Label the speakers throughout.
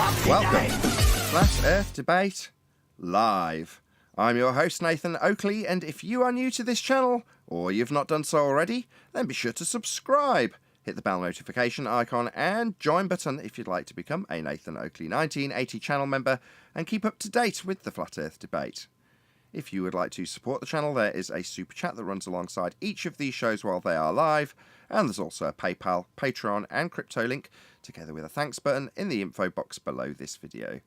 Speaker 1: Welcome to Flat Earth Debate Live. I'm your host Nathan Oakley, and if you are new to this channel, or you've not done so already, then be sure to subscribe. Hit the bell notification icon and join button if you'd like to become a Nathan Oakley 1980 channel member and keep up to date with the Flat Earth Debate. If you would like to support the channel, there is a super chat that runs alongside each of these shows while they are live, and there's also a PayPal, Patreon and crypto link, together with a thanks button in the info box below this video.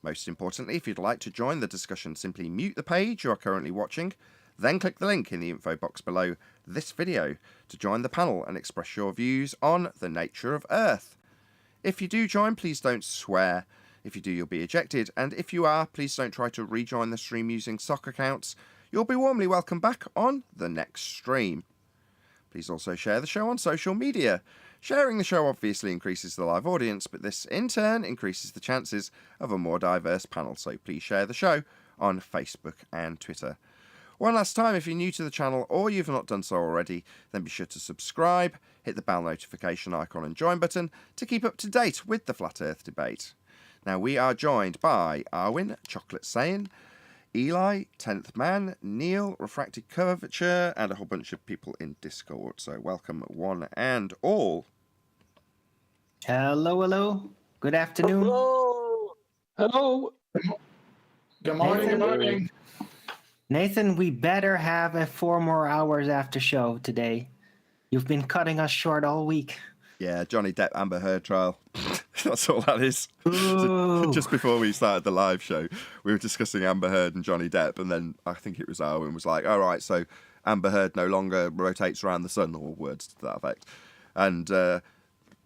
Speaker 1: Most importantly, if you'd like to join the discussion, simply mute the page you are currently watching, then click the link in the info box below this video to join the panel and express your views on the nature of Earth. If you do join, please don't swear. If you do, you'll be ejected, and if you are, please don't try to rejoin the stream using sock accounts. You'll be warmly welcome back on the next stream. Please also share the show on social media. Sharing the show obviously increases the live audience, but this in turn increases the chances of a more diverse panel, so please share the show on Facebook and Twitter. One last time, if you're new to the channel or you've not done so already, then be sure to subscribe, hit the bell notification icon and join button to keep up to date with the Flat Earth Debate. Now, we are joined by Arwin, Chocolate Saiyan, Eli, 10th Man, Neil, Refracted Curvature, and a whole bunch of people in Discord. So welcome one and all.
Speaker 2: Hello, hello. Good afternoon.
Speaker 3: Hello. Hello.
Speaker 4: Good morning,
Speaker 2: Nathan?
Speaker 4: good morning.
Speaker 2: Nathan, we better have a 4 more hours after show today. You've been cutting us short all week.
Speaker 1: Yeah, Johnny Depp Amber Heard trial. That's all that is.
Speaker 2: Ooh.
Speaker 1: Just before we started the live show, we were discussing Amber Heard and Johnny Depp, and then I think it was Arwin was like, all right, so Amber Heard no longer rotates around the sun, or words to that effect. And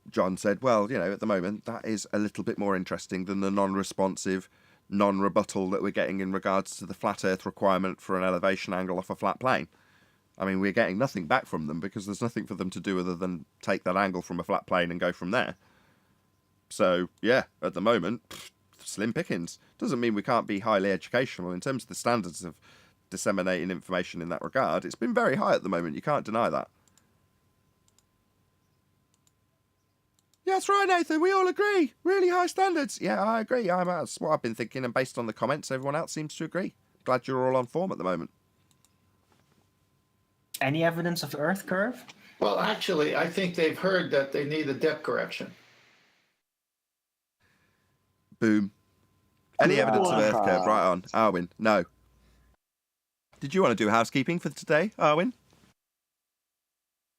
Speaker 1: John said, well, you know, at the moment, that is a little bit more interesting than the non-responsive, non-rebuttal that we're getting in regards to the flat Earth requirement for an elevation angle off a flat plane. I mean, we're getting nothing back from them because there's nothing for them to do other than take that angle from a flat plane and go from there. So, yeah, at the moment, slim pickings. Doesn't mean we can't be highly educational in terms of the standards of disseminating information in that regard. It's been very high at the moment. You can't deny that. Yeah, that's right, Nathan. We all agree. Really high standards. Yeah, I agree. That's what I've been thinking, and based on the comments, everyone else seems to agree. Glad you're all on form at the moment.
Speaker 2: Any evidence of Earth curve?
Speaker 4: Well, actually, I think they've heard that they need a depth correction.
Speaker 1: Boom. Any evidence of Earth curve? Right on. Arwin, no. Did you want to do housekeeping for today, Arwin?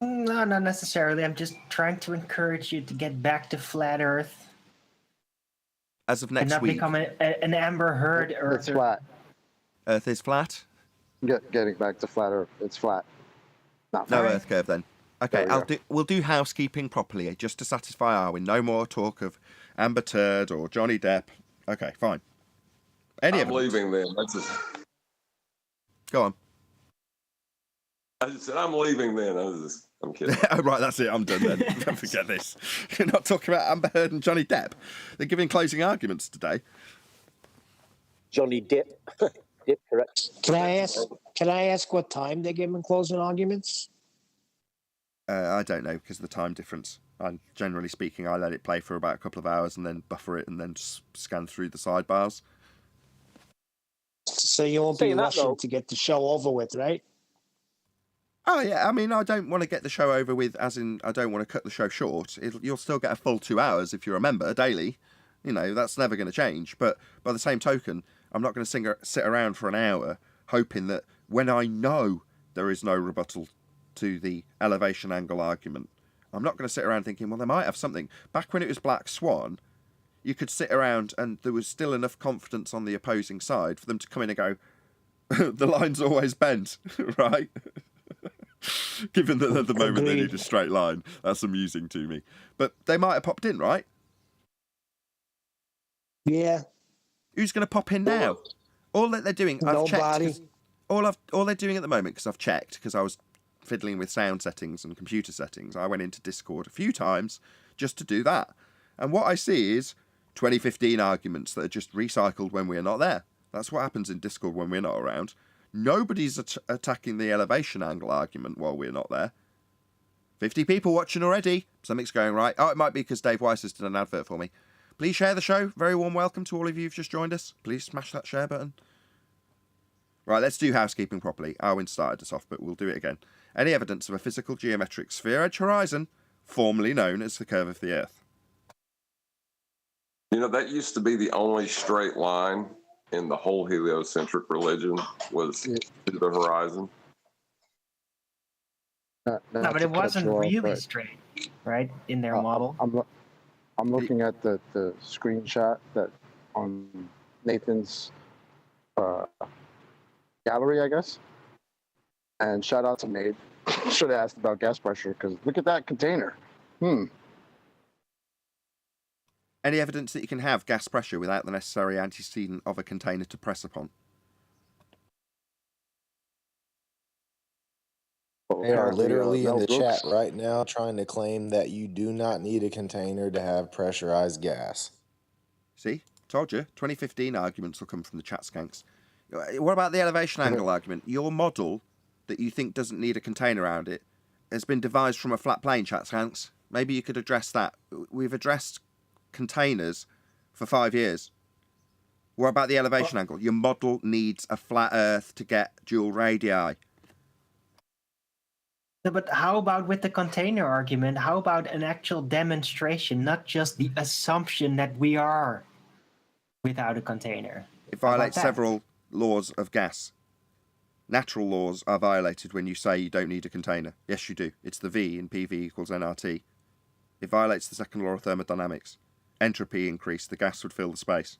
Speaker 2: No, not necessarily. I'm just trying to encourage you to get back to flat Earth.
Speaker 1: As of
Speaker 2: And
Speaker 1: next
Speaker 2: not
Speaker 1: week,
Speaker 2: become an Amber Heard Earth.
Speaker 3: It's flat.
Speaker 1: Earth is flat?
Speaker 3: Getting back to flat Earth. It's flat. Not
Speaker 1: No
Speaker 3: flat.
Speaker 1: Earth curve then. Okay, we'll do housekeeping properly, just to satisfy Arwin. No more talk of Amber Turd or Johnny Depp. Okay, fine. Any
Speaker 5: I'm
Speaker 1: evidence?
Speaker 5: leaving then.
Speaker 1: Go on.
Speaker 5: I just said I'm leaving then. I'm kidding.
Speaker 1: Oh, right, that's it. I'm done then. Don't forget this. You're not talking about Amber Heard and Johnny Depp. They're giving closing arguments today.
Speaker 6: Johnny Depp. Depp, correct.
Speaker 7: Can I ask what time they give him closing arguments?
Speaker 1: I don't know because of the time difference. Generally speaking, I let it play for about a couple of hours and then buffer it and then scan through the sidebars.
Speaker 7: So you won't be
Speaker 6: Saying that,
Speaker 7: rushing
Speaker 6: though.
Speaker 7: to get the show over with, right?
Speaker 1: Oh, yeah. I mean, I don't want to get the show over with, as in, I don't want to cut the show short. You'll still get a full 2 hours if you're a member daily. You know, that's never going to change. But by the same token, I'm not going to sit around for an hour hoping that when I know there is no rebuttal to the elevation angle argument, I'm not going to sit around thinking, well, they might have something. Back when it was Black Swan, you could sit around and there was still enough confidence on the opposing side for them to come in and go, the line's always bent, right? Given that at the moment they need a straight line. That's amusing to me. But they might have popped in, right?
Speaker 7: Yeah.
Speaker 1: Who's going to pop in now? All that they're doing, I've
Speaker 7: Nobody.
Speaker 1: checked. All they're doing at the moment, because I've checked, because I was fiddling with sound settings and computer settings, I went into Discord a few times just to do that. And what I see is 2015 arguments that are just recycled when we're not there. That's what happens in Discord when we're not around. Nobody's attacking the elevation angle argument while we're not there. 50 people watching already. Something's going right. Oh, it might be because Dave Weiss has done an advert for me. Please share the show. Very warm welcome to all of you who've just joined us. Please smash that share button. Right, let's do housekeeping properly. Arwin started us off, but we'll do it again. Any evidence of a physical geometric sphere-edge horizon, formerly known as the curve of the Earth?
Speaker 5: You know, that used to be the only straight line in the whole heliocentric religion was to the horizon.
Speaker 2: No, but it wasn't really straight, right? In their model.
Speaker 3: I'm looking at the screenshot that on Nathan's gallery, I guess. And shout out to Nate. Should have asked about gas pressure because look at that container.
Speaker 1: Any evidence that you can have gas pressure without the necessary antecedent of a container to press upon?
Speaker 8: They are literally in the chat right now trying to claim that you do not need a container to have pressurized gas.
Speaker 1: See? Told you. 2015 arguments will come from the chat skanks. What about the elevation angle argument? Your model that you think doesn't need a container around it has been devised from a flat plane, chat skanks. Maybe you could address that. We've addressed containers for 5 years. What about the elevation angle? Your model needs a flat Earth to get dual radii.
Speaker 2: No, but how about with the container argument? How about an actual demonstration, not just the assumption that we are without a container?
Speaker 1: It violates several laws of gas. Natural laws are violated when you say you don't need a container. Yes, you do. It's the V in PV equals nRT. It violates the second law of thermodynamics. Entropy increase, the gas would fill the space.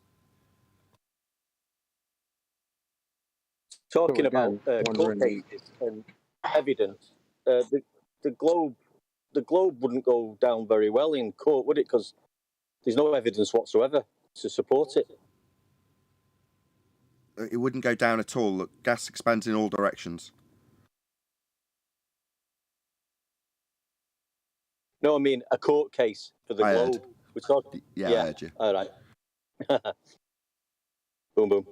Speaker 6: Talking about court cases and evidence, the globe wouldn't go down very well in court, would it? Because there's no evidence whatsoever to support it.
Speaker 1: It wouldn't go down at all. Look, gas expands in all directions.
Speaker 6: No, I mean a court case for the globe. We're talking.
Speaker 1: Yeah, I heard you.
Speaker 6: All right. Boom, boom.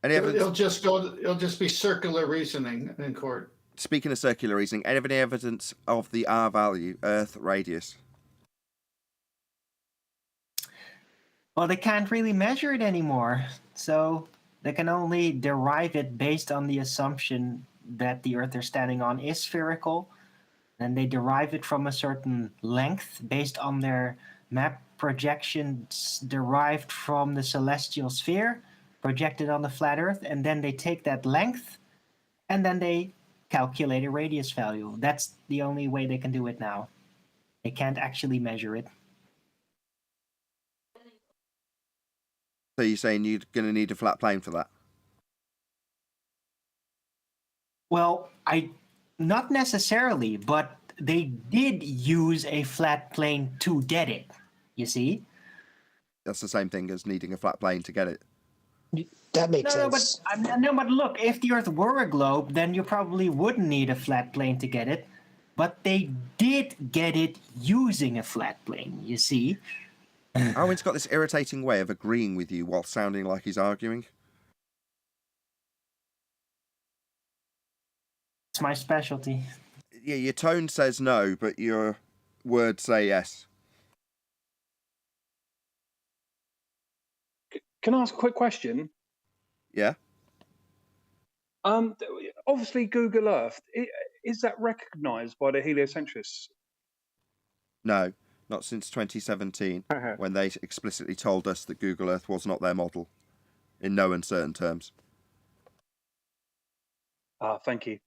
Speaker 1: Any evidence?
Speaker 4: It'll just be circular reasoning in court.
Speaker 1: Speaking of circular reasoning, any evidence of the R value, Earth radius?
Speaker 2: Well, they can't really measure it anymore, so they can only derive it based on the assumption that the Earth they're standing on is spherical. And they derive it from a certain length based on their map projections derived from the celestial sphere projected on the flat Earth. And then they take that length and then they calculate a radius value. That's the only way they can do it now. They can't actually measure it.
Speaker 1: So you're saying you're going to need a flat plane for that?
Speaker 2: Well, not necessarily, but they did use a flat plane to get it, you see?
Speaker 1: That's the same thing as needing a flat plane to get it.
Speaker 7: That makes sense.
Speaker 2: But look, if the Earth were a globe, then you probably wouldn't need a flat plane to get it. But they did get it using a flat plane, you see?
Speaker 1: Owen's got this irritating way of agreeing with you while sounding like he's arguing.
Speaker 2: It's my specialty.
Speaker 1: Yeah, your tone says no, but your words say yes.
Speaker 9: Can I ask a quick question?
Speaker 1: Yeah.
Speaker 9: Obviously, Google Earth, is that recognised by the heliocentrists?
Speaker 1: No, not since 2017, when they explicitly told us that Google Earth was not their model, in no uncertain terms.
Speaker 9: Thank you.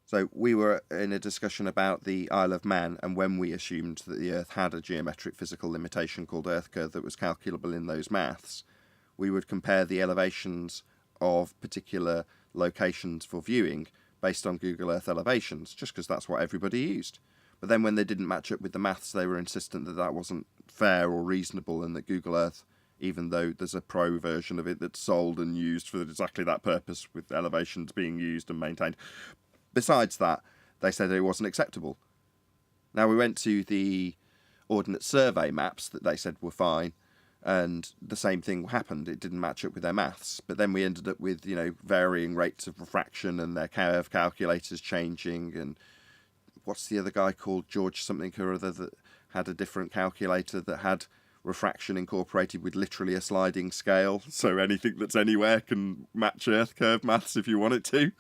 Speaker 1: So we were in a discussion about the Isle of Man, and when we assumed that the Earth had a geometric physical limitation called Earth curve that was calculable in those maths, we would compare the elevations of particular locations for viewing based on Google Earth elevations, just because that's what everybody used. But then when they didn't match up with the maths, they were insistent that that wasn't fair or reasonable, and that Google Earth, even though there's a pro version of it that's sold and used for exactly that purpose, with elevations being used and maintained, besides that, they said it wasn't acceptable. Now, we went to the Ordnance Survey maps that they said were fine, and the same thing happened. It didn't match up with their maths. But then we ended up with, varying rates of refraction and their curve calculators changing. And what's the other guy called? George something or other, that had a different calculator that had refraction incorporated with literally a sliding scale, so anything that's anywhere can match Earth curve maths if you want it to.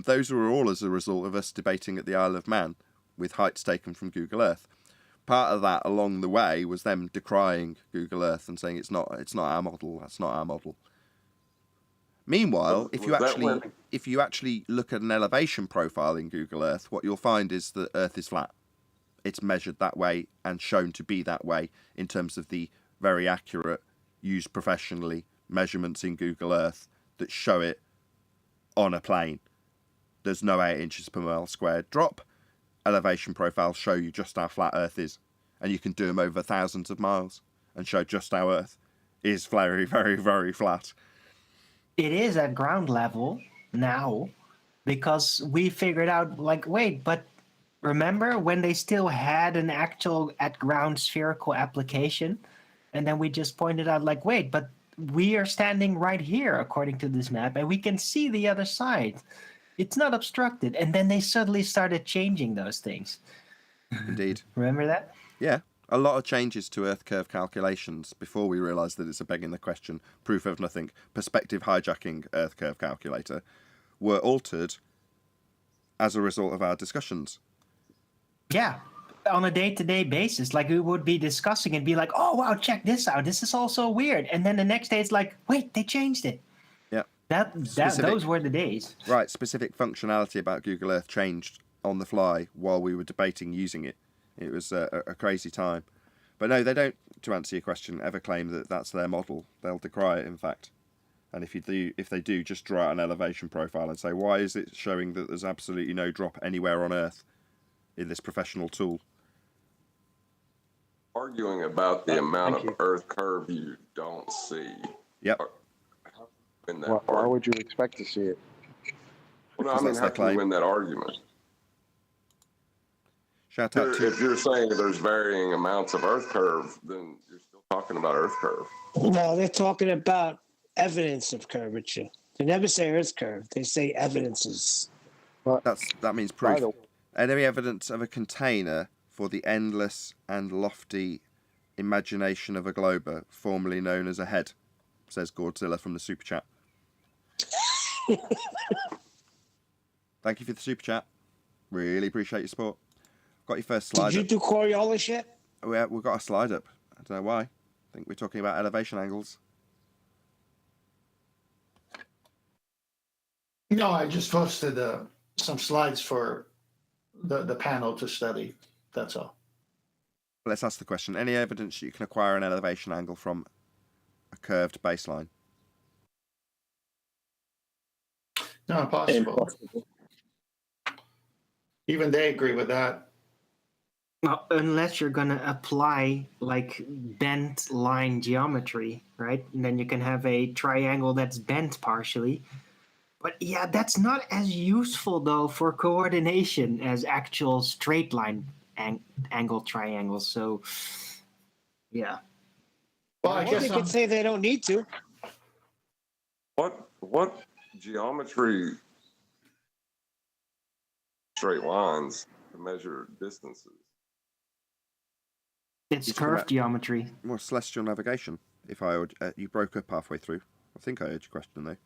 Speaker 1: Those were all as a result of us debating at the Isle of Man with heights taken from Google Earth. Part of that along the way was them decrying Google Earth and saying it's not our model, that's not our model. Meanwhile, if you actually look at an elevation profile in Google Earth, what you'll find is that Earth is flat. It's measured that way and shown to be that way in terms of the very accurate, used professionally, measurements in Google Earth that show it on a plane. There's no 8 inches per mile squared drop. Elevation profiles show you just how flat Earth is. And you can do them over thousands of miles and show just how Earth is very, very, very flat.
Speaker 2: It is at ground level now because we figured out, like, wait, but remember when they still had an actual at ground spherical application? And then we just pointed out, like, wait, but we are standing right here according to this map and we can see the other side. It's not obstructed. And then they suddenly started changing those things.
Speaker 1: Indeed.
Speaker 2: Remember that?
Speaker 1: Yeah. A lot of changes to Earth curve calculations before we realised that it's a begging the question, proof of nothing, perspective hijacking Earth curve calculator were altered as a result of our discussions.
Speaker 2: Yeah, on a day-to-day basis. Like we would be discussing and be like, oh, wow, check this out. This is also weird. And then the next day it's like, wait, they changed it.
Speaker 1: Yeah.
Speaker 2: Those were the days.
Speaker 1: Right, specific functionality about Google Earth changed on the fly while we were debating using it. It was a crazy time. But no, they don't, to answer your question, ever claim that that's their model. They'll decry it, in fact. And if they do, just draw out an elevation profile and say, why is it showing that there's absolutely no drop anywhere on Earth in this professional tool?
Speaker 5: Arguing about the amount of Earth curve you don't see.
Speaker 1: Yep.
Speaker 3: Why would you expect to see it?
Speaker 5: Well, no, I mean, how can you win that argument?
Speaker 1: Shout out to...
Speaker 5: If you're saying there's varying amounts of Earth curve, then you're still talking about Earth curve.
Speaker 7: No, they're talking about evidence of curvature. They never say Earth curve. They say evidences.
Speaker 1: That means proof. Any evidence of a container for the endless and lofty imagination of a glober, formerly known as a head, says Godzilla from the super chat. Thank you for the super chat. Really appreciate your support. Got your first slide.
Speaker 7: Did you do Coriolis yet?
Speaker 1: We've got a slide up. I don't know why. I think we're talking about elevation angles.
Speaker 4: No, I just posted some slides for the panel to study. That's all.
Speaker 1: Let's ask the question. Any evidence you can acquire an elevation angle from a curved baseline?
Speaker 4: No, impossible. Even they agree with that.
Speaker 2: Well, unless you're going to apply like bent line geometry, right? And then you can have a triangle that's bent partially. But yeah, that's not as useful though for coordination as actual straight line angle triangles. So yeah.
Speaker 4: Well, I guess
Speaker 7: they could say they don't need to.
Speaker 5: What geometry straight lines to measure distances?
Speaker 2: It's curved geometry.
Speaker 1: More celestial navigation. If I heard, you broke up halfway through. I think I heard your question though.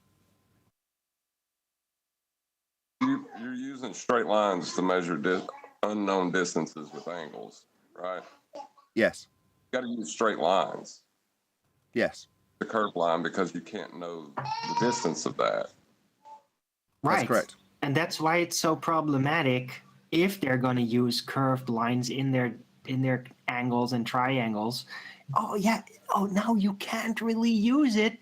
Speaker 5: You're using straight lines to measure unknown distances with angles, right?
Speaker 1: Yes.
Speaker 5: You got to use straight lines.
Speaker 1: Yes.
Speaker 5: The curved line, because you can't know the distance of that.
Speaker 2: Right.
Speaker 1: That's correct.
Speaker 2: And that's why it's so problematic if they're going to use curved lines in their angles and triangles. Oh yeah. Oh, now you can't really use it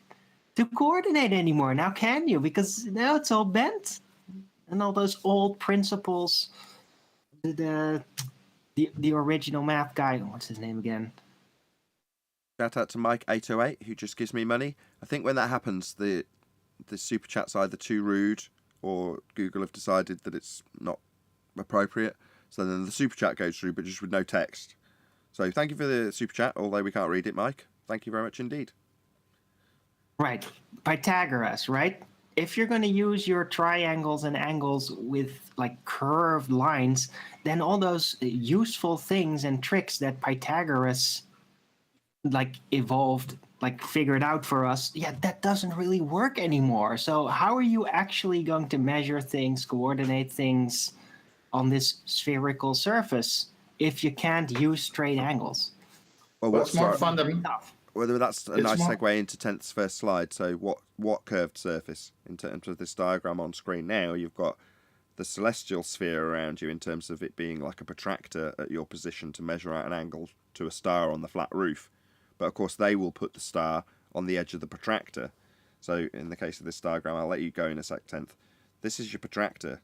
Speaker 2: to coordinate anymore. Now can you? Because now it's all bent. And all those old principles. The original math guy. What's his name again?
Speaker 1: Shout out to Mike808 who just gives me money. I think when that happens, the super chat's either too rude or Google have decided that it's not appropriate. So then the super chat goes through, but just with no text. So thank you for the super chat, although we can't read it, Mike. Thank you very much indeed.
Speaker 2: Right. Pythagoras, right? If you're going to use your triangles and angles with like curved lines, then all those useful things and tricks that Pythagoras like evolved, like figured out for us, yeah, that doesn't really work anymore. So how are you actually going to measure things, coordinate things on this spherical surface if you can't use straight angles?
Speaker 1: Well,
Speaker 4: Well,
Speaker 1: what
Speaker 4: it's more
Speaker 1: sort?
Speaker 4: fundamental.
Speaker 2: Tough.
Speaker 1: Well, that's a
Speaker 4: It's
Speaker 1: nice
Speaker 4: more.
Speaker 1: segue into 10th's first slide. So, what curved surface in terms of this diagram on screen now? You've got the celestial sphere around you in terms of it being like a protractor at your position to measure out an angle to a star on the flat roof. But of course, they will put the star on the edge of the protractor. So, in the case of this diagram, I'll let you go in a sec, 10th. This is your protractor.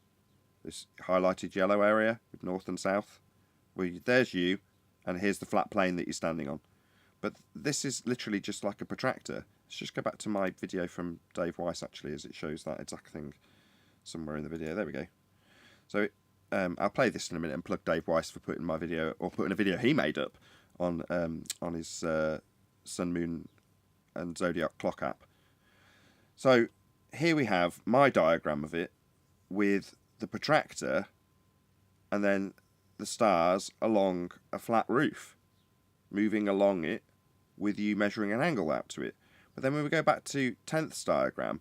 Speaker 1: This highlighted yellow area with north and south. Well, there's you, and here's the flat plane that you're standing on. But this is literally just like a protractor. Let's just go back to my video from Dave Weiss, actually, as it shows that exact thing somewhere in the video. There we go. So I'll play this in a minute and plug Dave Weiss for putting my video, or putting a video he made up on his Sun, Moon and Zodiac clock app. So here we have my diagram of it with the protractor and then the stars along a flat roof, moving along it with you measuring an angle out to it. But then when we go back to 10th's diagram,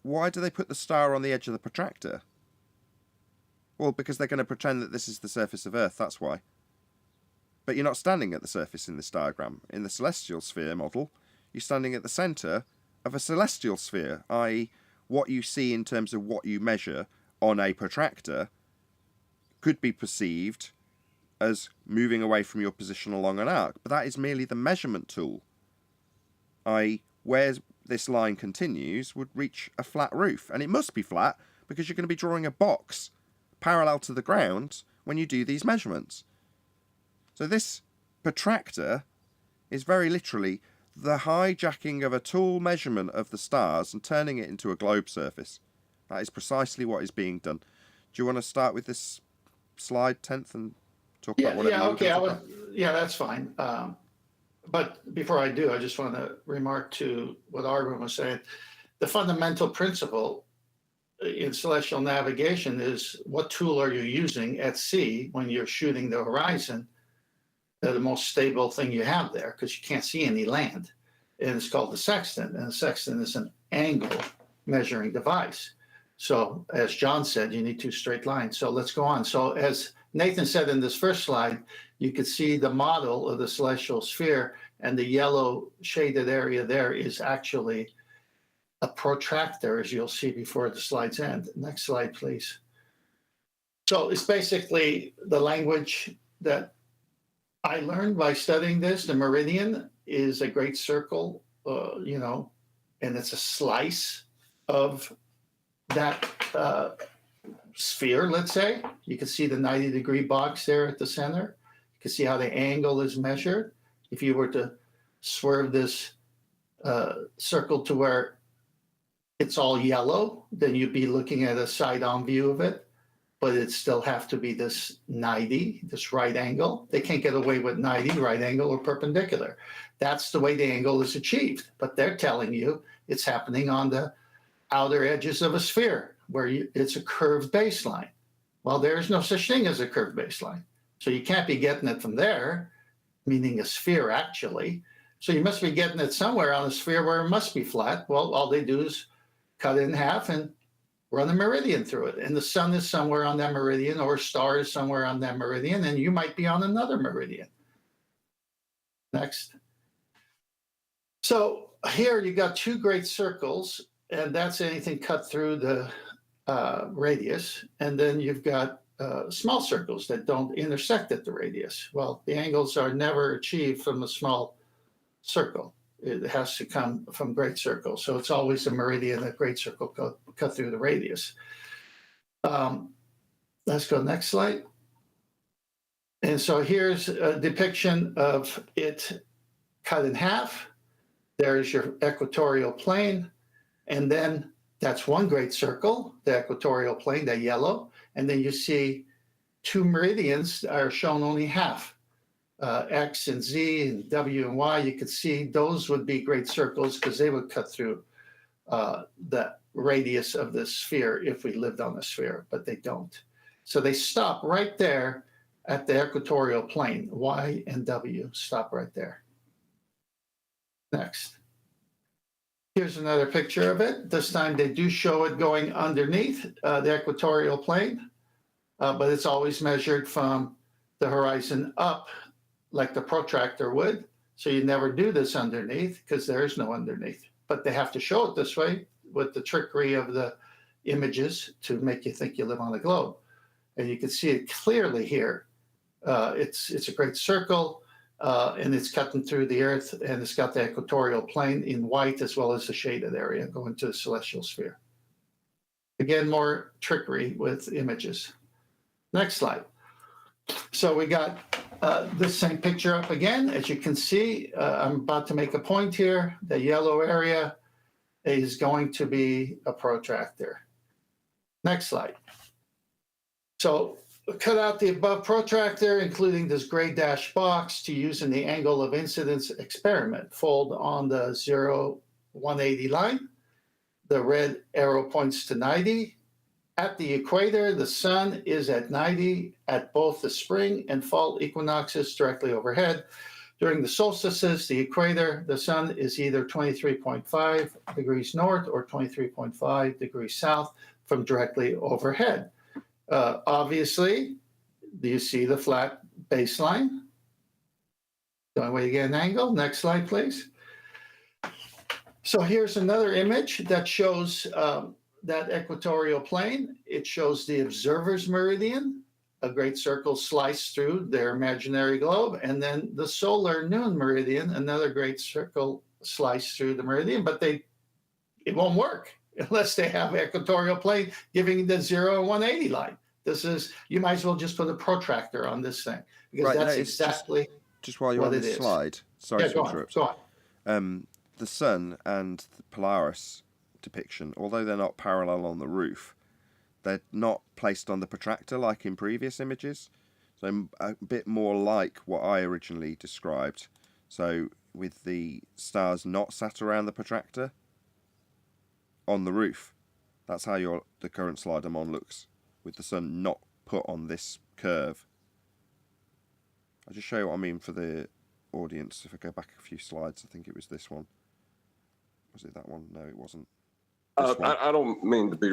Speaker 1: why do they put the star on the edge of the protractor? Well, because they're going to pretend that this is the surface of Earth, that's why. But you're not standing at the surface in this diagram. In the celestial sphere model, you're standing at the centre of a celestial sphere, i.e. what you see in terms of what you measure on a protractor could be perceived as moving away from your position along an arc, but that is merely the measurement tool. I.e., where this line continues would reach a flat roof, and it must be flat because you're going to be drawing a box parallel to the ground when you do these measurements. So this protractor is very literally the hijacking of a tool measurement of the stars and turning it into a globe surface. That is precisely what is being done. Do you want to start with this slide, 10th, and talk about whatever you
Speaker 4: Okay.
Speaker 1: want?
Speaker 4: Yeah, that's fine. But before I do, I just want to remark to what Arvin was saying. The fundamental principle in celestial navigation is what tool are you using at sea when you're shooting the horizon? The most stable thing you have there, because you can't see any land. And it's called the sextant. And the sextant is an angle measuring device. So as John said, you need two straight lines. So let's go on. So as Nathan said in this first slide, you could see the model of the celestial sphere, and the yellow shaded area there is actually a protractor, as you'll see before the slides end. Next slide, please. So it's basically the language that I learned by studying this. The meridian is a great circle, and it's a slice of that sphere, let's say. You can see the 90-degree box there at the center. You can see how the angle is measured. If you were to swerve this circle to where it's all yellow, then you'd be looking at a side-on view of it, but it still have to be this 90, this right angle. They can't get away with 90, right angle, or perpendicular. That's the way the angle is achieved, but they're telling you it's happening on the outer edges of a sphere where it's a curved baseline. Well, there's no such thing as a curved baseline. So you can't be getting it from there, meaning a sphere actually. So you must be getting it somewhere on a sphere where it must be flat. Well, all they do is cut it in half and run a meridian through it. And the sun is somewhere on that meridian, or a star is somewhere on that meridian, and you might be on another meridian. Next. So here you got two great circles, and that's anything cut through the radius. And then you've got small circles that don't intersect at the radius. Well, the angles are never achieved from a small circle. It has to come from great circles. So it's always a meridian, a great circle cut through the radius. Let's go next slide. And so here's a depiction of it cut in half. There's your equatorial plane. And then that's one great circle, the equatorial plane, that yellow. And then you see two meridians are shown only half. X and Z and W and Y, you could see those would be great circles because they would cut through the radius of the sphere if we lived on the sphere, but they don't. So they stop right there at the equatorial plane. Y and W stop right there. Next. Here's another picture of it. This time they do show it going underneath the equatorial plane, but it's always measured from the horizon up like the protractor would. So you never do this underneath because there is no underneath. But they have to show it this way with the trickery of the images to make you think you live on a globe. And you can see it clearly here. It's a great circle. And it's cutting through the Earth, and it's got the equatorial plane in white as well as the shaded area going to the celestial sphere. Again, more trickery with images. Next slide. So we got this same picture up again. As you can see, I'm about to make a point here. The yellow area is going to be a protractor. Next slide. So cut out the above protractor, including this gray dashed box, to use in the angle of incidence experiment. Fold on the 0-180 line. The red arrow points to 90. At the equator, the sun is at 90 at both the spring and fall equinoxes directly overhead. During the solstices, the equator, the sun is either 23.5 degrees north or 23.5 degrees south from directly overhead. Obviously, do you see the flat baseline? The only way to get an angle. Next slide, please. So here's another image that shows that equatorial plane. It shows the observer's meridian, a great circle sliced through their imaginary globe, and then the solar noon meridian, another great circle sliced through the meridian, but it won't work unless they have equatorial plane giving the 0-180 line. This is, you might as well just put a protractor on this thing, because
Speaker 1: Right,
Speaker 4: that's
Speaker 1: no, it's
Speaker 4: exactly
Speaker 1: just while you're
Speaker 4: what
Speaker 1: on
Speaker 4: it
Speaker 1: this
Speaker 4: is.
Speaker 1: slide. Sorry
Speaker 4: Yeah,
Speaker 1: to
Speaker 4: go
Speaker 1: interrupt.
Speaker 4: on.
Speaker 1: The sun and the Polaris depiction, although they're not parallel on the roof, they're not placed on the protractor like in previous images. So a bit more like what I originally described. So with the stars not sat around the protractor on the roof. That's how the current slide I'm on looks, with the sun not put on this curve. I'll just show you what I mean for the audience. If I go back a few slides, I think it was this one. Was it that one? No, it wasn't.
Speaker 5: I don't mean to be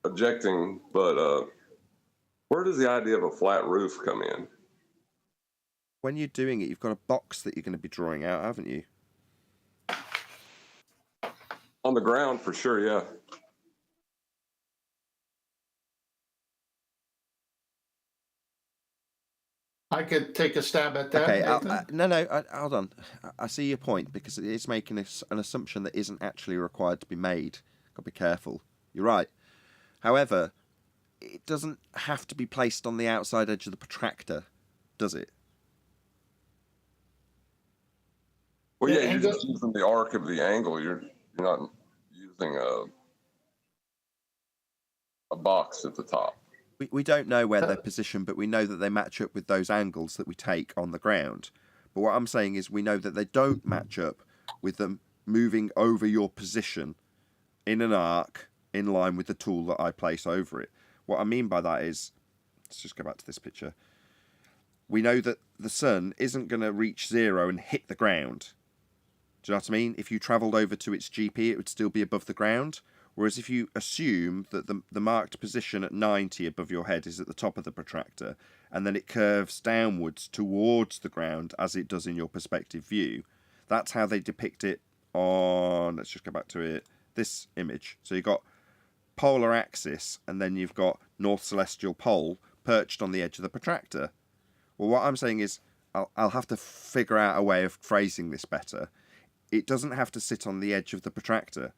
Speaker 5: objecting, but where does the idea of a flat roof come in?
Speaker 1: When you're doing it, you've got a box that you're going to be drawing out, haven't you?
Speaker 5: On the ground, for sure, yeah.
Speaker 4: I could take a stab at that.
Speaker 1: Okay,
Speaker 4: Nathan.
Speaker 1: hold on. I see your point, because it is making an assumption that isn't actually required to be made. Got to be careful. You're right. However, it doesn't have to be placed on the outside edge of the protractor, does it?
Speaker 5: Well, yeah, you're just using the arc of the angle. You're not using a box at the top.
Speaker 1: We don't know where they're positioned, but we know that they match up with those angles that we take on the ground. But what I'm saying is we know that they don't match up with them moving over your position in an arc in line with the tool that I place over it. What I mean by that is, let's just go back to this picture. We know that the sun isn't going to reach zero and hit the ground. Do you know what I mean? If you travelled over to its GP, it would still be above the ground. Whereas if you assume that the marked position at 90 above your head is at the top of the protractor, and then it curves downwards towards the ground as it does in your perspective view, that's how they depict it on, let's just go back to it, this image. So you've got polar axis, and then you've got North Celestial Pole perched on the edge of the protractor. Well, what I'm saying is, I'll have to figure out a way of phrasing this better. It doesn't have to sit on the edge of the protractor.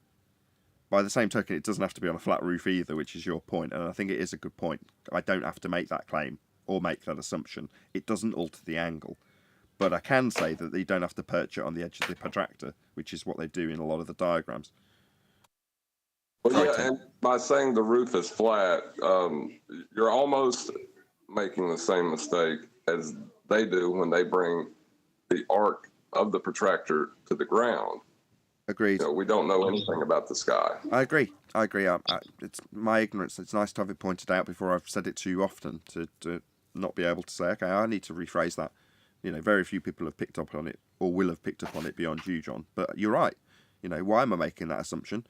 Speaker 1: By the same token, it doesn't have to be on a flat roof either, which is your point, and I think it is a good point. I don't have to make that claim or make that assumption. It doesn't alter the angle. But I can say that you don't have to perch it on the edge of the protractor, which is what they do in a lot of the diagrams.
Speaker 5: Well, yeah, and by saying the roof is flat, you're almost making the same mistake as they do when they bring the arc of the protractor to the ground.
Speaker 1: Agreed.
Speaker 5: We don't know anything about the sky.
Speaker 1: I agree. It's my ignorance. It's nice to have it pointed out before I've said it too often to not be able to say, okay, I need to rephrase that. You know, very few people have picked up on it or will have picked up on it beyond you, John. But you're right. You know, why am I making that assumption?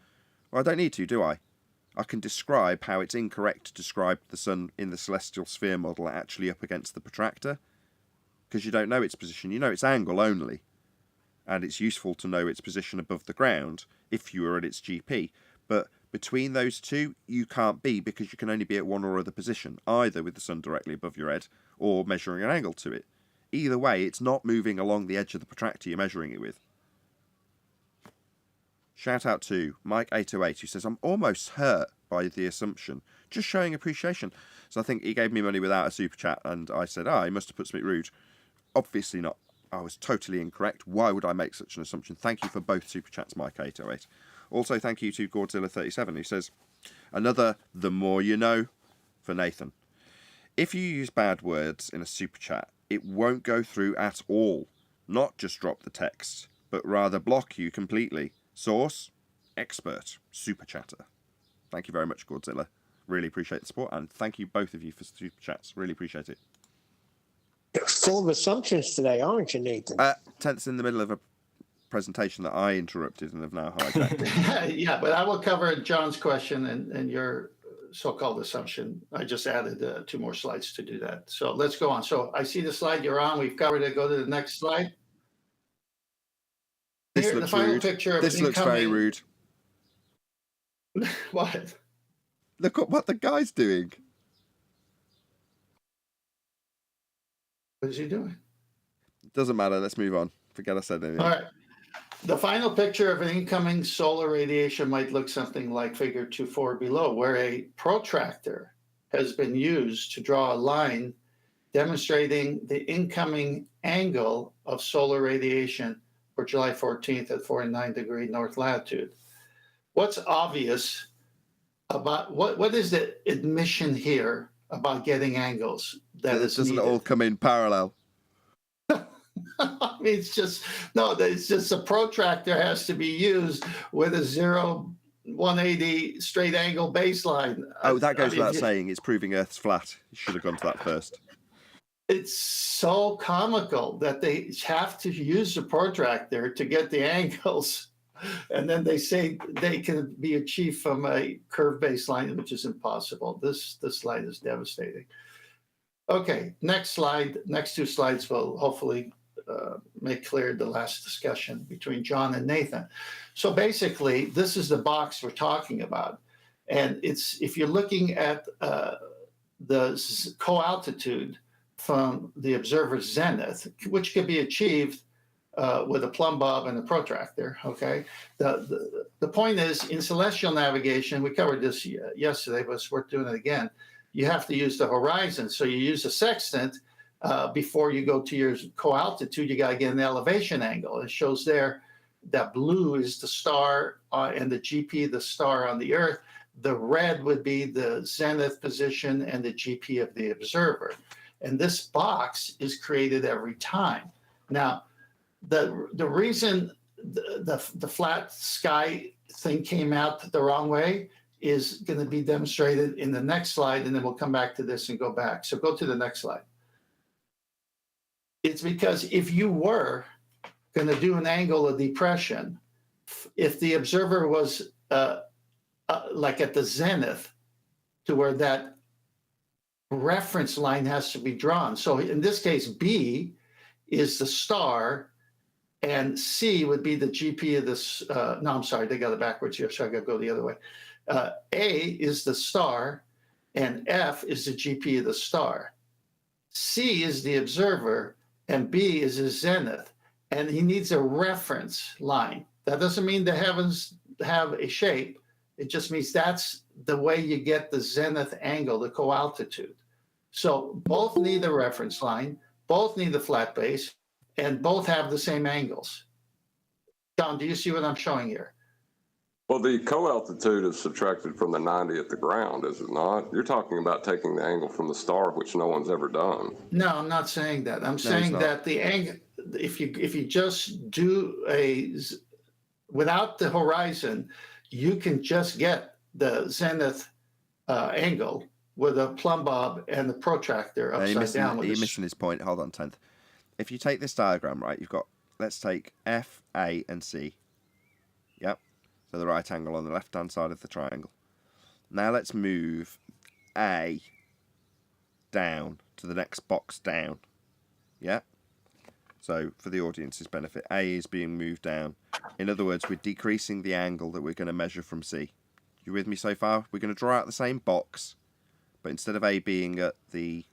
Speaker 1: Well, I don't need to, do I? I can describe how it's incorrect to describe the sun in the celestial sphere model actually up against the protractor, because you don't know its position. You know its angle only, and it's useful to know its position above the ground if you are at its GP. But between those two, you can't be, because you can only be at one or other position, either with the sun directly above your head or measuring an angle to it. Either way, it's not moving along the edge of the protractor you're measuring it with. Shout out to Mike808, who says, I'm almost hurt by the assumption, just showing appreciation. So I think he gave me money without a super chat, and I said, he must have put something rude. Obviously not. I was totally incorrect. Why would I make such an assumption? Thank you for both super chats, Mike808. Also, thank you to Godzilla37, who says, another the more you know for Nathan. If you use bad words in a super chat, it won't go through at all. Not just drop the text, but rather block you completely. Source, expert, super chatter. Thank you very much, Godzilla. Really appreciate the support, and thank you both of you for super chats. Really appreciate it.
Speaker 7: You're full of assumptions today, aren't you, Nathan?
Speaker 1: Tenth's in the middle of a presentation that I interrupted and have now hijacked.
Speaker 4: Yeah, but I will cover John's question and your so-called assumption. I just added 2 more slides to do that. So let's go on. So I see the slide you're on. We've covered it. Go to the next slide.
Speaker 1: This
Speaker 4: Here,
Speaker 1: looks
Speaker 4: the final
Speaker 1: rude.
Speaker 4: picture of
Speaker 1: This looks very rude.
Speaker 4: What?
Speaker 1: Look at what the guy's doing.
Speaker 4: What is he doing?
Speaker 1: Doesn't matter. Let's move on. Forget I said anything.
Speaker 4: All right. The final picture of an incoming solar radiation might look something like figure 2.4 below, where a protractor has been used to draw a line demonstrating the incoming angle of solar radiation for July 14th at 49° north latitude. What's obvious about what is the admission here about getting angles? That
Speaker 1: It
Speaker 4: is
Speaker 1: doesn't
Speaker 4: needed?
Speaker 1: all come in parallel.
Speaker 4: I mean, it's just a protractor has to be used with a 180 straight angle baseline.
Speaker 1: Oh, that goes without saying. It's proving Earth's flat. You should have gone to that first.
Speaker 4: It's so comical that they have to use a protractor to get the angles, and then they say they can be achieved from a curved baseline, which is impossible. This slide is devastating. Okay, next slide. Next 2 slides will hopefully make clear the last discussion between John and Nathan. So basically, this is the box we're talking about. And it's if you're looking at the co-altitude from the observer's zenith, which could be achieved with a plumb bob and a protractor, okay? The point is, in celestial navigation, we covered this yesterday, but it's worth doing it again. You have to use the horizon. So you use a sextant before you go to your co-altitude. You got to get an elevation angle. It shows there that blue is the star and the GP, the star on the Earth. The red would be the zenith position and the GP of the observer. And this box is created every time. Now, the reason the flat sky thing came out the wrong way is going to be demonstrated in the next slide, and then we'll come back to this and go back. So go to the next slide. It's because if you were going to do an angle of depression, if the observer was like at the zenith to where that reference line has to be drawn. So in this case, B is the star and C would be the GP of this. No, I'm sorry, they got it backwards here, so I got to go the other way. A is the star and F is the GP of the star. C is the observer and B is his zenith. And he needs a reference line. That doesn't mean the heavens have a shape. It just means that's the way you get the zenith angle, the co-altitude. So both need a reference line, both need a flat base, and both have the same angles. John, do you see what I'm showing here?
Speaker 5: Well, the co-altitude is subtracted from the 90 at the ground, is it not? You're talking about taking the angle from the star, which no one's ever done.
Speaker 4: No, I'm not saying that. I'm saying that the angle, if you just do without the horizon, you can just get the zenith angle with a plumb bob and the protractor upside down.
Speaker 1: You're missing his point. Hold on, 10th. if you take this diagram, right, you've got, let's take F, A, and C. Yep. So the right angle on the left-hand side of the triangle. Now let's move A down to the next box down. Yeah. So for the audience's benefit, A is being moved down. In other words, we're decreasing the angle that we're going to measure from C. You with me so far? We're going to draw out the same box, but instead of A being at the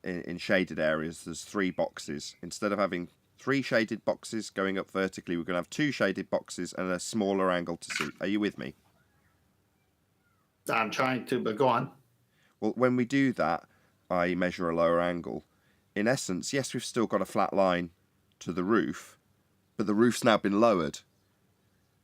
Speaker 1: in shaded areas, there's 3 boxes. Instead of having 3 shaded boxes going up vertically, we're going to have 2 shaded boxes and a smaller angle to C. Are you with me?
Speaker 4: I'm trying to, but go on.
Speaker 1: Well, when we do that, I measure a lower angle. In essence, yes, we've still got a flat line to the roof, but the roof's now been lowered.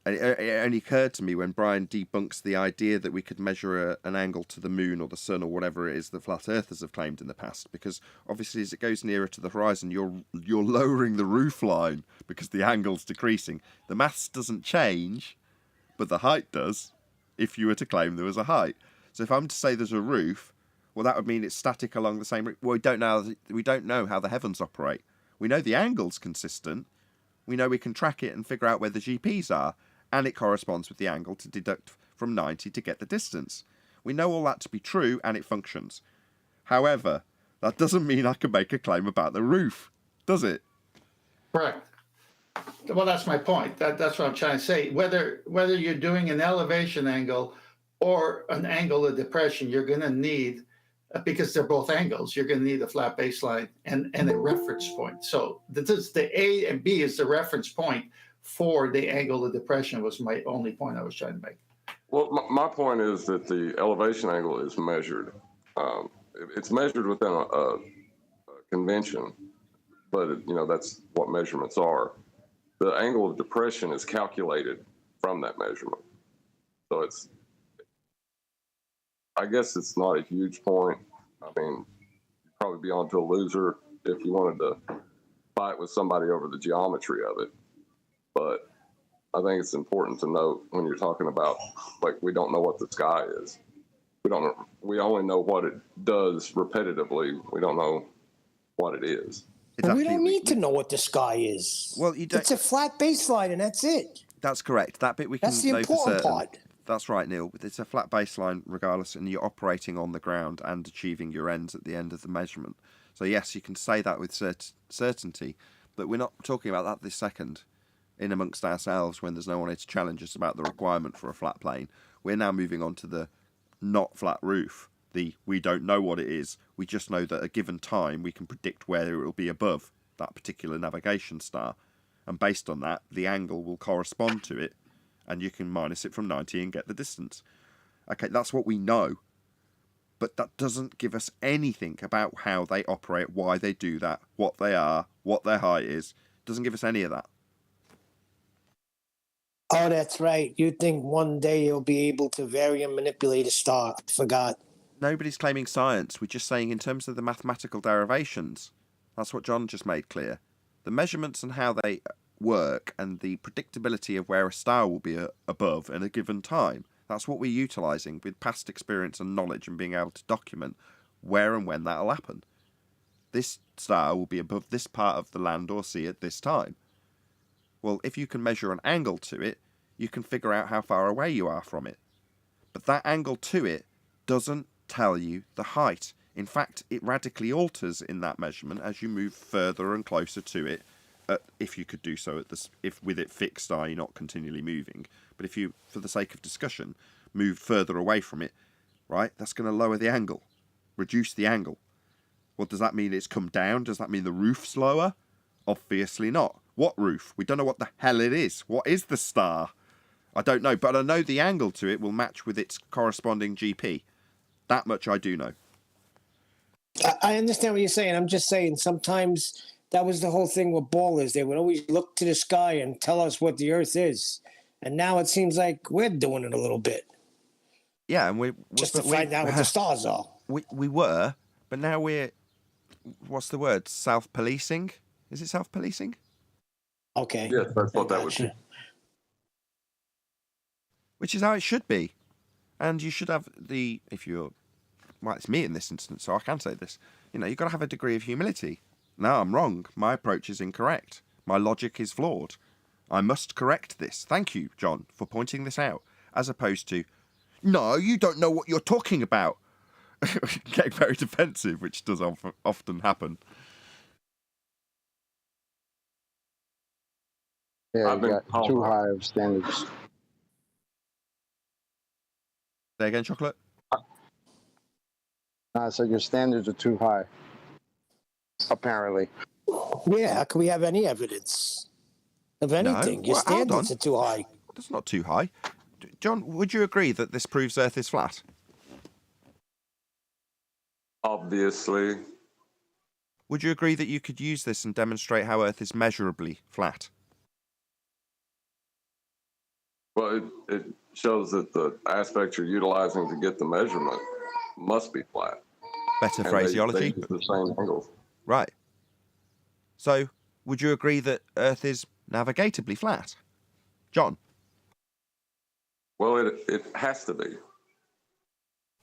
Speaker 1: And it only occurred to me when Brian debunks the idea that we could measure an angle to the moon or the sun or whatever it is that flat earthers have claimed in the past, because obviously as it goes nearer to the horizon, you're lowering the roof line because the angle's decreasing. The maths doesn't change, but the height does, if you were to claim there was a height. So if I'm to say there's a roof, well, that would mean it's static along the same route. Well, we don't know how the heavens operate. We know the angle's consistent. We know we can track it and figure out where the GPs are, and it corresponds with the angle to deduct from 90 to get the distance. We know all that to be true, and it functions. However, that doesn't mean I can make a claim about the roof, does it?
Speaker 4: Correct. Well, that's my point. That's what I'm trying to say. Whether you're doing an elevation angle or an angle of depression, you're going to need, because they're both angles, you're going to need a flat baseline and a reference point. So the A and B is the reference point for the angle of depression was my only point I was trying to make.
Speaker 5: Well, my point is that the elevation angle is measured. It's measured within a convention, but that's what measurements are. The angle of depression is calculated from that measurement. So I guess it's not a huge point. I mean, you'd probably be onto a loser if you wanted to fight with somebody over the geometry of it. But I think it's important to note when you're talking about, like, we don't know what the sky is. We only know what it does repetitively. We don't know what it is.
Speaker 7: Exactly. We don't need to know what the sky is.
Speaker 1: Well, you don't.
Speaker 7: It's a flat baseline, and that's it.
Speaker 1: That's correct. That bit we can
Speaker 7: That's the
Speaker 1: know for
Speaker 7: important
Speaker 1: certain.
Speaker 7: part.
Speaker 1: That's right, Neil. It's a flat baseline regardless, and you're operating on the ground and achieving your ends at the end of the measurement. So yes, you can say that with certainty, but we're not talking about that this second. In amongst ourselves, when there's no one here to challenge us about the requirement for a flat plane, we're now moving on to the not flat roof. We don't know what it is. We just know that at a given time we can predict where it will be above that particular navigation star, and based on that, the angle will correspond to it, and you can minus it from 90 and get the distance. Okay, that's what we know, but that doesn't give us anything about how they operate, why they do that, what they are, what their height is. It doesn't give us any of that.
Speaker 7: Oh, that's right. You think one day you'll be able to vary and manipulate a star. I forgot.
Speaker 1: Nobody's claiming science. We're just saying in terms of the mathematical derivations. That's what John just made clear. The measurements and how they work and the predictability of where a star will be above at a given time. That's what we're utilising with past experience and knowledge and being able to document where and when that'll happen. This star will be above this part of the land or sea at this time. Well, if you can measure an angle to it, you can figure out how far away you are from it. But that angle to it doesn't tell you the height. In fact, it radically alters in that measurement as you move further and closer to it, if you could do so if with it fixed, i.e. not continually moving. But if you, for the sake of discussion, move further away from it, right, that's going to lower the angle, reduce the angle. Well, does that mean it's come down? Does that mean the roof's lower? Obviously not. What roof? We don't know what the hell it is. What is the star? I don't know, but I know the angle to it will match with its corresponding GP. That much I do know.
Speaker 7: I understand what you're saying. I'm just saying sometimes that was the whole thing with ballers. They would always look to the sky and tell us what the Earth is. And now it seems like we're doing it a little bit.
Speaker 1: Yeah, and we're
Speaker 7: just to find out what the stars are.
Speaker 1: We were, but now we're, what's the word? Self-policing? Is it self-policing?
Speaker 7: Okay.
Speaker 5: Yeah, that's what that would be.
Speaker 1: Which is how it should be. And you should have well, it's me in this instance, so I can say this. You've got to have a degree of humility. No, I'm wrong. My approach is incorrect. My logic is flawed. I must correct this. Thank you, John, for pointing this out. As opposed to, no, you don't know what you're talking about. Getting very defensive, which does often happen.
Speaker 3: Yeah,
Speaker 5: I've
Speaker 3: you
Speaker 5: been
Speaker 3: got too high of standards.
Speaker 1: Say again, Chocolate?
Speaker 3: I said your standards are too high. Apparently.
Speaker 7: Yeah, how can we have any evidence of anything? Your
Speaker 1: Well, hold on.
Speaker 7: standards are too high.
Speaker 1: That's not too high. John, would you agree that this proves Earth is flat?
Speaker 5: Obviously.
Speaker 1: Would you agree that you could use this and demonstrate how Earth is measurably flat?
Speaker 5: Well, it shows that the aspect you're utilizing to get the measurement must be flat.
Speaker 1: Better
Speaker 5: And
Speaker 1: phraseology.
Speaker 5: They use the same angles.
Speaker 1: Right. So, would you agree that Earth is navigatably flat? John?
Speaker 5: Well, it has to be.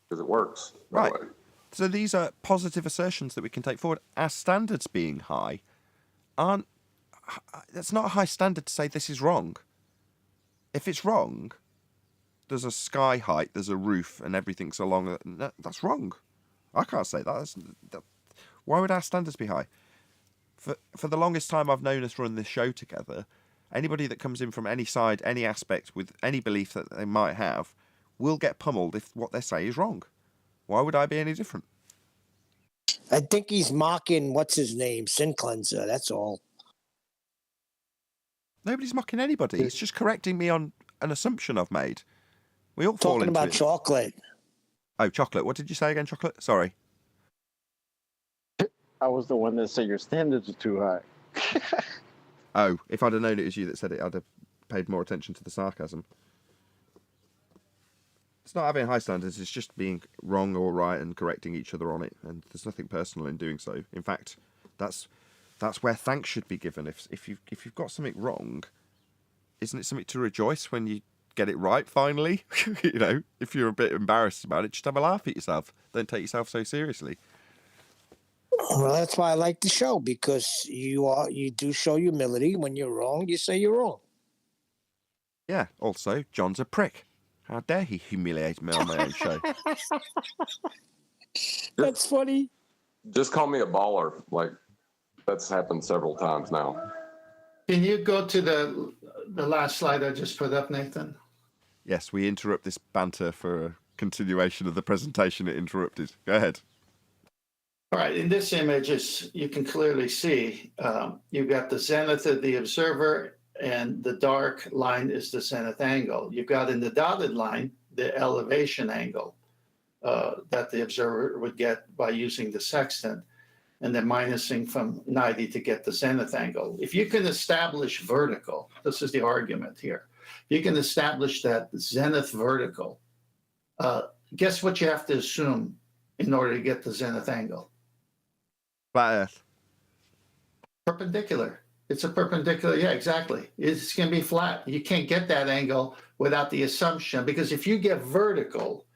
Speaker 5: Because it works that
Speaker 1: Right.
Speaker 5: way.
Speaker 1: So these are positive assertions that we can take forward. Our standards being high aren't... That's not a high standard to say this is wrong. If it's wrong, there's a sky height, there's a roof, and everything's along... That's wrong. I can't say that. Why would our standards be high? For the longest time I've known us run this show together, anybody that comes in from any side, any aspect, with any belief that they might have, will get pummeled if what they say is wrong. Why would I be any different?
Speaker 7: I think he's mocking, what's his name, Sin Cleanser, that's all.
Speaker 1: Nobody's mocking anybody. It's just correcting me on an assumption I've made. We all fall
Speaker 7: Talking
Speaker 1: into
Speaker 7: about
Speaker 1: it.
Speaker 7: chocolate.
Speaker 1: Oh, chocolate. What did you say again, chocolate? Sorry.
Speaker 3: I was the one that said your standards are too high.
Speaker 1: Oh, if I'd have known it was you that said it, I'd have paid more attention to the sarcasm. It's not having high standards, it's just being wrong or right and correcting each other on it. And there's nothing personal in doing so. In fact, that's where thanks should be given. If you've got something wrong, isn't it something to rejoice when you get it right finally? You know, if you're a bit embarrassed about it, just have a laugh at yourself. Don't take yourself so seriously.
Speaker 7: Well, that's why I like the show, because you do show humility. When you're wrong, you say you're wrong.
Speaker 1: Yeah, also, John's a prick. How dare he humiliate me on my own show?
Speaker 7: That's funny.
Speaker 5: Just call me a baller. Like, that's happened several times now.
Speaker 4: Can you go to the last slide I just put up, Nathan?
Speaker 1: Yes, we interrupt this banter for a continuation of the presentation it interrupted. Go ahead.
Speaker 4: All right, in this image, you can clearly see you've got the zenith of the observer, and the dark line is the zenith angle. You've got in the dotted line the elevation angle that the observer would get by using the sextant, and then minusing from 90 to get the zenith angle. If you can establish vertical, this is the argument here, you can establish that zenith vertical, guess what you have to assume in order to get the zenith angle?
Speaker 1: Flat Earth.
Speaker 4: Perpendicular. It's a perpendicular. Yeah, exactly. It's going to be flat. You can't get that angle without the assumption, because if you get vertical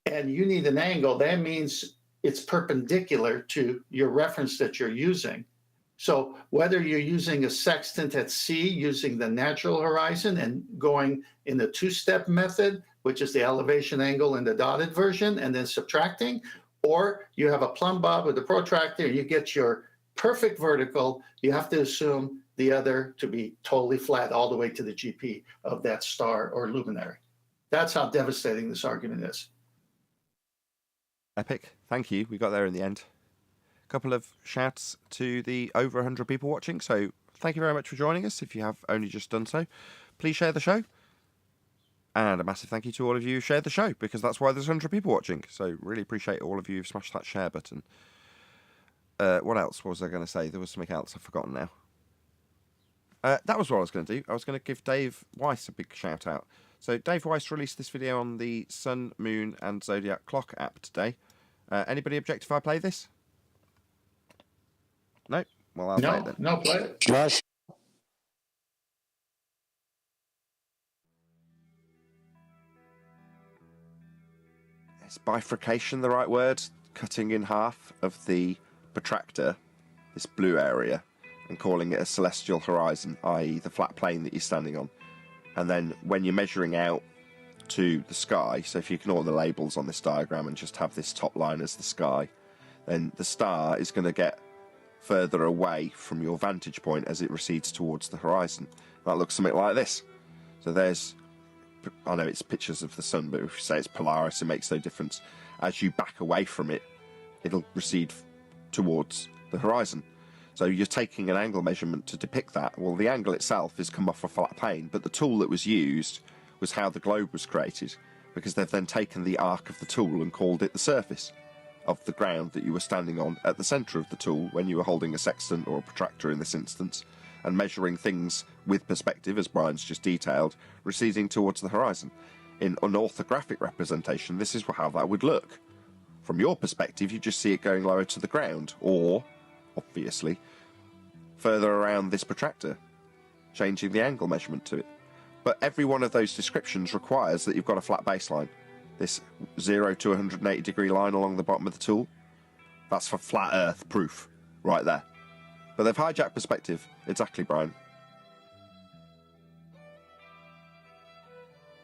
Speaker 4: and you need an angle, that means it's perpendicular to your reference that you're using. So whether you're using a sextant at sea using the natural horizon and going in the two-step method, which is the elevation angle in the dotted version, and then subtracting, or you have a plumb bob with a protractor, you get your perfect vertical, you have to assume the other to be totally flat all the way to the GP of that star or luminary. That's how devastating this argument is.
Speaker 1: Epic. Thank you. We got there in the end. A couple of shouts to the over 100 people watching. So thank you very much for joining us. If you have only just done so, please share the show. And a massive thank you to all of you who shared the show, because that's why there's 100 people watching. So really appreciate all of you who've smashed that share button. What else was I going to say? There was something else I've forgotten now. That was what I was going to do. I was going to give Dave Weiss a big shout out. So Dave Weiss released this video on the Sun, Moon and Zodiac Clock app today. Anybody object if I play this? No? Well, I'll play it then.
Speaker 4: No, play it.
Speaker 7: Josh.
Speaker 1: Is bifurcation the right word? Cutting in half of the protractor this blue area, and calling it a celestial horizon, i.e. the flat plane that you're standing on. And then when you're measuring out to the sky, so if you ignore the labels on this diagram and just have this top line as the sky, then the star is going to get further away from your vantage point as it recedes towards the horizon. That looks something like this. So there's, I know it's pictures of the sun, but if you say it's Polaris, it makes no difference. As you back away from it, it'll recede towards the horizon. So you're taking an angle measurement to depict that. Well, the angle itself has come off a flat plane, but the tool that was used was how the globe was created, because they've then taken the arc of the tool and called it the surface of the ground that you were standing on at the centre of the tool when you were holding a sextant or a protractor in this instance, and measuring things with perspective, as Brian's just detailed, receding towards the horizon. In an orthographic representation, this is how that would look. From your perspective, you just see it going lower to the ground, or, obviously, further around this protractor, changing the angle measurement to it. But every one of those descriptions requires that you've got a flat baseline. This 0 to 180 degree line along the bottom of the tool, that's for flat Earth proof, right there. But they've hijacked perspective. Exactly, Brian.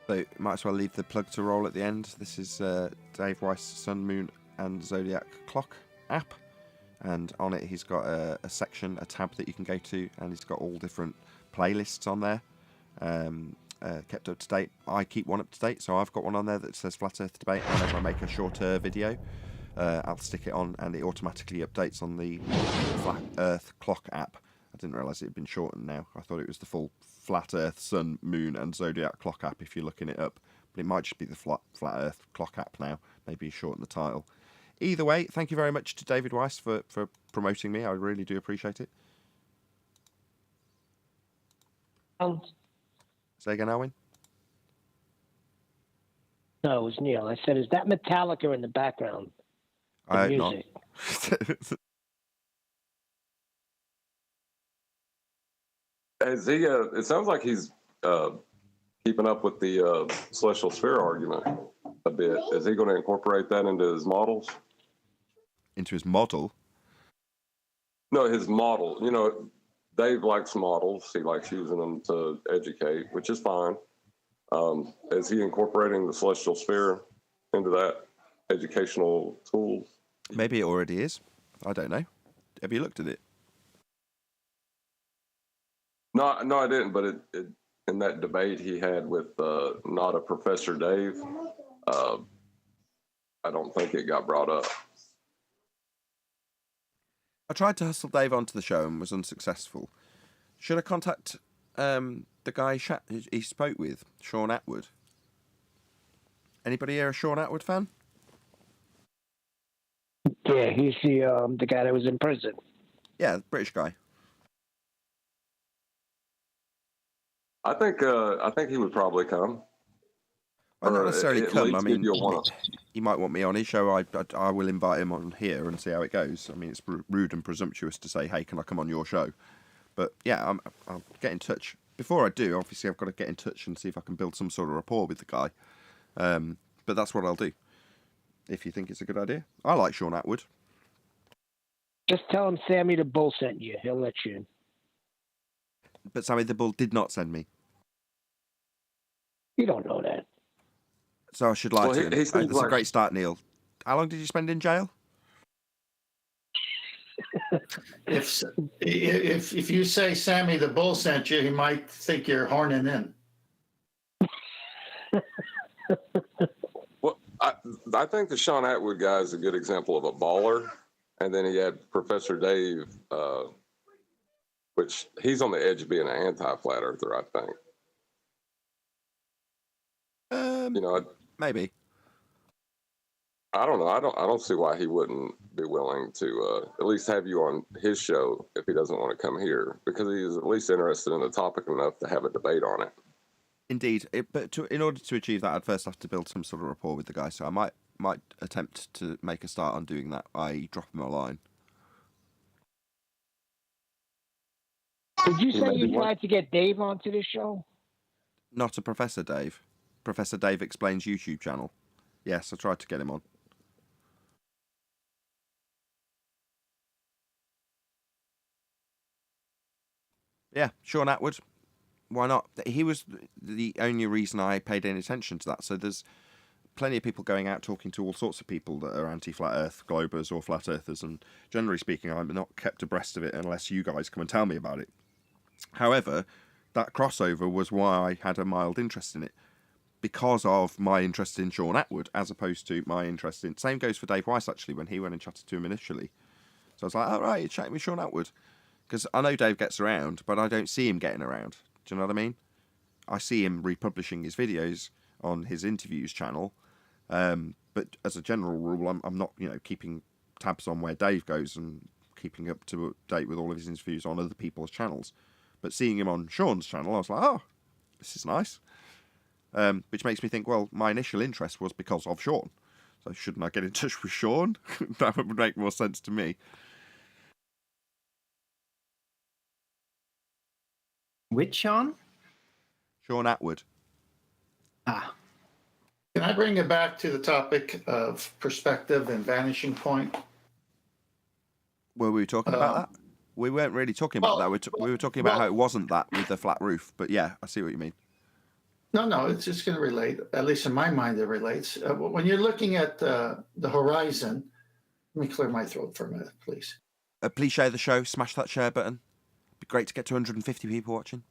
Speaker 1: So, might as well leave the plug to roll at the end. This is Dave Weiss' Sun, Moon and Zodiac Clock app. And on it, he's got a section, a tab that you can go to, and he's got all different playlists on there. Kept up to date. I keep one up to date, so I've got one on there that says Flat Earth Debate. Whenever I make a shorter video, I'll stick it on, and it automatically updates on the Flat Earth Clock app. I didn't realise it had been shortened now. I thought it was the full Flat Earth, Sun, Moon and Zodiac Clock app if you're looking it up. But it might just be the Flat Earth Clock app now. Maybe you shorten the title. Either way, thank you very much to David Weiss for promoting me. I really do appreciate it. Say again, Alwyn?
Speaker 10: No, it was Neil. I said, is that Metallica in the background? The
Speaker 1: I
Speaker 10: music.
Speaker 1: not.
Speaker 5: Is he? It sounds like he's keeping up with the celestial sphere argument a bit. Is he going to incorporate that into his models?
Speaker 1: Into his model?
Speaker 5: No, his model. You know, Dave likes models. He likes using them to educate, which is fine. Is he incorporating the celestial sphere into that educational tool?
Speaker 1: Maybe it already is. I don't know. Have you looked at it?
Speaker 5: No, I didn't. But it in that debate he had with not a Professor Dave, I don't think it got brought up.
Speaker 1: I tried to hustle Dave onto the show and was unsuccessful. Should I contact the guy he spoke with, Sean Atwood? Anybody here a Sean Atwood fan?
Speaker 10: Yeah, he's the guy that was in prison.
Speaker 1: Yeah, the British guy.
Speaker 5: I think he would probably come.
Speaker 1: Well, not necessarily
Speaker 5: at
Speaker 1: come.
Speaker 5: least
Speaker 1: I mean,
Speaker 5: give you a one-up.
Speaker 1: he might want me on his show. I will invite him on here and see how it goes. I mean, it's rude and presumptuous to say, hey, can I come on your show? But yeah, I'll get in touch. Before I do, obviously, I've got to get in touch and see if I can build some sort of rapport with the guy. But that's what I'll do, if you think it's a good idea. I like Sean Atwood.
Speaker 10: Just tell him Sammy the Bull sent you. He'll let you in.
Speaker 1: But Sammy the Bull did not send me.
Speaker 10: You don't know that.
Speaker 1: So I should lie to him.
Speaker 5: he seems
Speaker 1: That's
Speaker 5: like-
Speaker 1: a great start, Neil. How long did you spend in jail?
Speaker 4: If you say Sammy the Bull sent you, he might think you're horning in.
Speaker 5: Well, I think the Sean Atwood guy is a good example of a baller. And then he had Professor Dave, which he's on the edge of being an anti-flat earther, I think. You know,
Speaker 1: Maybe.
Speaker 5: I don't know. I don't see why he wouldn't be willing to at least have you on his show if he doesn't want to come here, because he's at least interested in the topic enough to have a debate on it.
Speaker 1: Indeed. In order to achieve that, I'd first have to build some sort of rapport with the guy. So I might attempt to make a start on doing that, i.e. drop him a line.
Speaker 10: Did you say you tried to get Dave onto this show?
Speaker 1: Not a Professor Dave. Professor Dave Explains YouTube channel. Yes, I tried to get him on. Yeah, Sean Atwood. Why not? He was the only reason I paid any attention to that. So there's plenty of people going out talking to all sorts of people that are anti-flat Earth globers or flat earthers, and generally speaking, I'm not kept abreast of it unless you guys come and tell me about it. However, that crossover was why I had a mild interest in it, because of my interest in Sean Atwood, as opposed to my interest in... Same goes for Dave Weiss, actually, when he went and chatted to him initially. So I was like, all right, you're chatting with Sean Atwood. Because I know Dave gets around, but I don't see him getting around. Do you know what I mean? I see him republishing his videos on his interviews channel, but as a general rule, I'm not, keeping tabs on where Dave goes and keeping up to date with all of his interviews on other people's channels. But seeing him on Sean's channel, I was like, oh, this is nice. Which makes me think, well, my initial interest was because of Sean. So shouldn't I get in touch with Sean? That would make more sense to me.
Speaker 2: Which Sean?
Speaker 1: Sean Atwood.
Speaker 2: Ah.
Speaker 4: Can I bring it back to the topic of perspective and vanishing point?
Speaker 1: Were we talking about that? We weren't really talking about that. We were talking about how it wasn't that with the flat roof. But yeah, I see what you mean.
Speaker 4: No, it's just going to relate. At least in my mind, it relates. When you're looking at the horizon, let me clear my throat for a minute, please.
Speaker 1: Please share the show. Smash that share button. It'd be great to get to 150 people watching.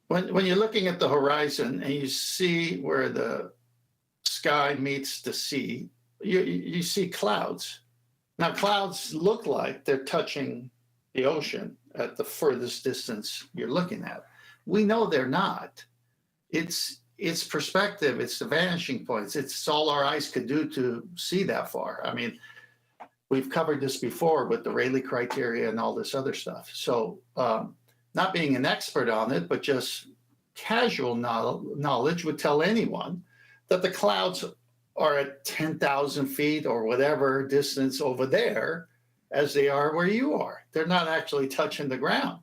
Speaker 4: When you're looking at the horizon and you see where the sky meets the sea, you see clouds. Now, clouds look like they're touching the ocean at the furthest distance you're looking at. We know they're not. It's perspective. It's the vanishing points. It's all our eyes could do to see that far. I mean, we've covered this before with the Rayleigh criteria and all this other stuff. So not being an expert on it, but just casual knowledge would tell anyone that the clouds are at 10,000 feet or whatever distance over there as they are where you are. They're not actually touching the ground.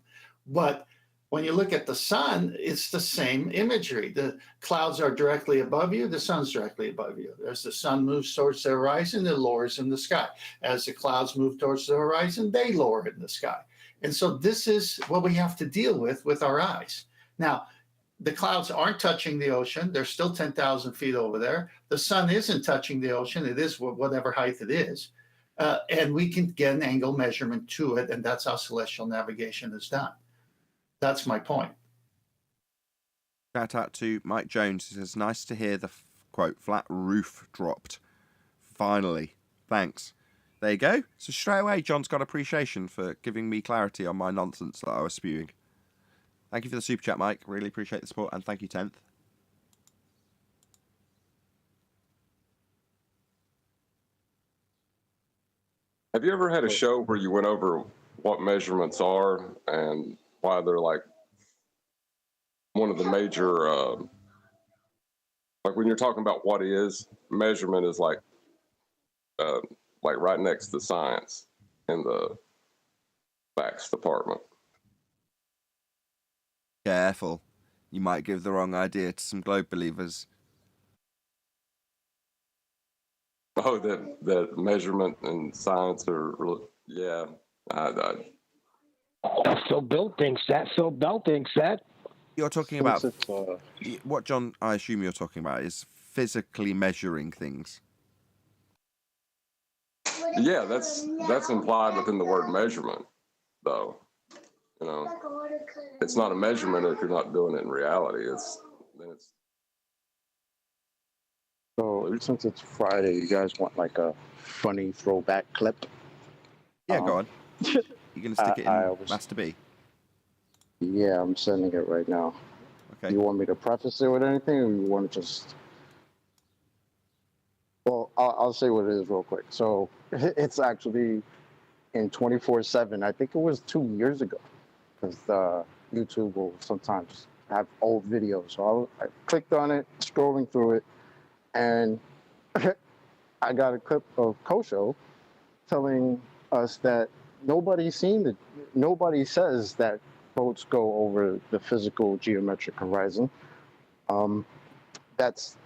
Speaker 4: But when you look at the sun, it's the same imagery. The clouds are directly above you. The sun's directly above you. As the sun moves towards the horizon, it lowers in the sky. As the clouds move towards the horizon, they lower in the sky. And so this is what we have to deal with our eyes. Now, the clouds aren't touching the ocean. They're still 10,000 feet over there. The sun isn't touching the ocean. It is whatever height it is. And we can get an angle measurement to it, and that's how celestial navigation is done. That's my point.
Speaker 1: Shout out to Mike Jones. He says, nice to hear the, quote, flat roof dropped. Finally. Thanks. There you go. So straight away, John's got appreciation for giving me clarity on my nonsense that I was spewing. Thank you for the super chat, Mike. Really appreciate the support. And thank you, 10th.
Speaker 5: Have you ever had a show where you went over what measurements are and why they're like one of the major, like when you're talking about what is, measurement is like right next to science in the facts department.
Speaker 1: Careful. You might give the wrong idea to some globe believers.
Speaker 5: Oh, that measurement and science are, yeah.
Speaker 10: Phil Bill thinks that. Phil Bell thinks that.
Speaker 1: You're talking about what, John, I assume you're talking about is physically measuring things.
Speaker 5: Yeah, that's implied within the word measurement, though. You know, it's not a measurement if you're not doing it in reality.
Speaker 3: So since it's Friday, you guys want like a funny throwback clip?
Speaker 1: Yeah, go on. You're going to stick it in Master B?
Speaker 3: Yeah, I'm sending it right now.
Speaker 1: Okay.
Speaker 3: You want me to preface it with anything, or you want to just... Well, I'll say what it is real quick. So it's actually in 24/7. I think it was 2 years ago, because YouTube will sometimes have old videos. So I clicked on it, scrolling through it, and I got a clip of Kosho telling us that nobody says that boats go over the physical geometric horizon. That's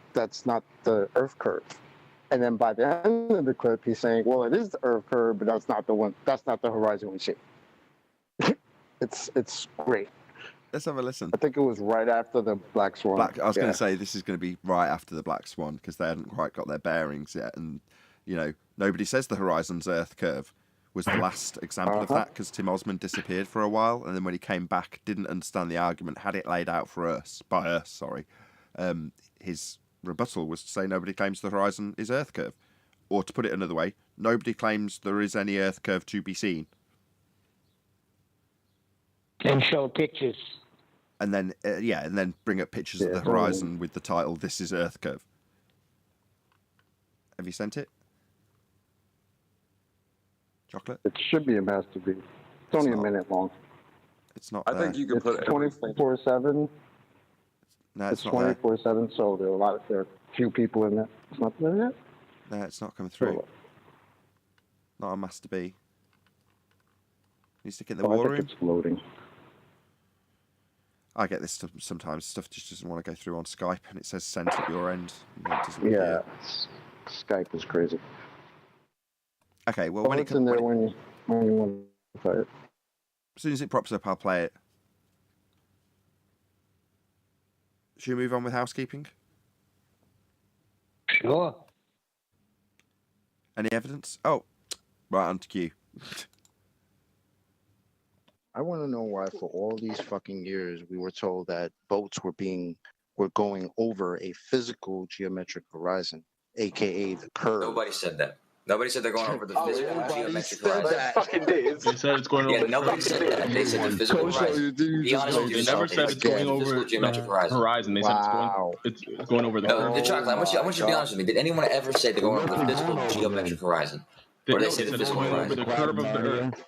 Speaker 3: not the Earth curve. And then by the end of the clip, he's saying, well, it is the Earth curve, but that's not the horizon we see. It's great.
Speaker 1: Let's have a listen.
Speaker 3: I think it was right after the Black Swan.
Speaker 1: I was going to say this is going to be right after the Black Swan because they hadn't quite got their bearings yet, and nobody says the Horizon's Earth curve was the last example of that because Tim Osmond disappeared for a while, and then when he came back, didn't understand the argument, had it laid out for us by us. His rebuttal was to say nobody claims the Horizon is Earth curve, or to put it another way, nobody claims there is any Earth curve to be seen.
Speaker 10: And show pictures.
Speaker 1: And then, and then bring up pictures of the horizon with the title, "This is Earth Curve." Have you sent it? Chocolate?
Speaker 3: It should be a masterpiece. It's only a minute long.
Speaker 1: It's not.
Speaker 5: I think you can put
Speaker 3: 24/7.
Speaker 1: No,
Speaker 3: it's 24/7. So there are a few people in there. It's not there yet.
Speaker 1: No, it's not coming through. Not a master B. You stick it in the war room.
Speaker 3: It's loading.
Speaker 1: I get this stuff sometimes. Stuff just doesn't want to go through on Skype, and it says sent at your end.
Speaker 3: Skype is crazy.
Speaker 1: Okay, well, when
Speaker 3: it's in there when you want to play it.
Speaker 1: As soon as it props up, I'll play it. Should we move on with housekeeping?
Speaker 10: Sure.
Speaker 1: Any evidence? Oh, right on to Q.
Speaker 11: I want to know why for all these fucking years we were told that boats were going over a physical geometric horizon, aka the curve.
Speaker 12: Nobody said that. Nobody said they're going over the physical geometric horizon.
Speaker 3: That fucking did.
Speaker 13: They said it's going over.
Speaker 12: Yeah, nobody said that. They said the physical horizon. Be honest with
Speaker 13: They
Speaker 12: yourself.
Speaker 13: never said it's going over the
Speaker 12: geometric
Speaker 13: horizon. They said it's going over the curve.
Speaker 12: The chocolate. I want you to be honest with me. Did anyone ever say they're going over the physical geometric horizon? Or they say the physical horizon?
Speaker 13: The curve of the earth.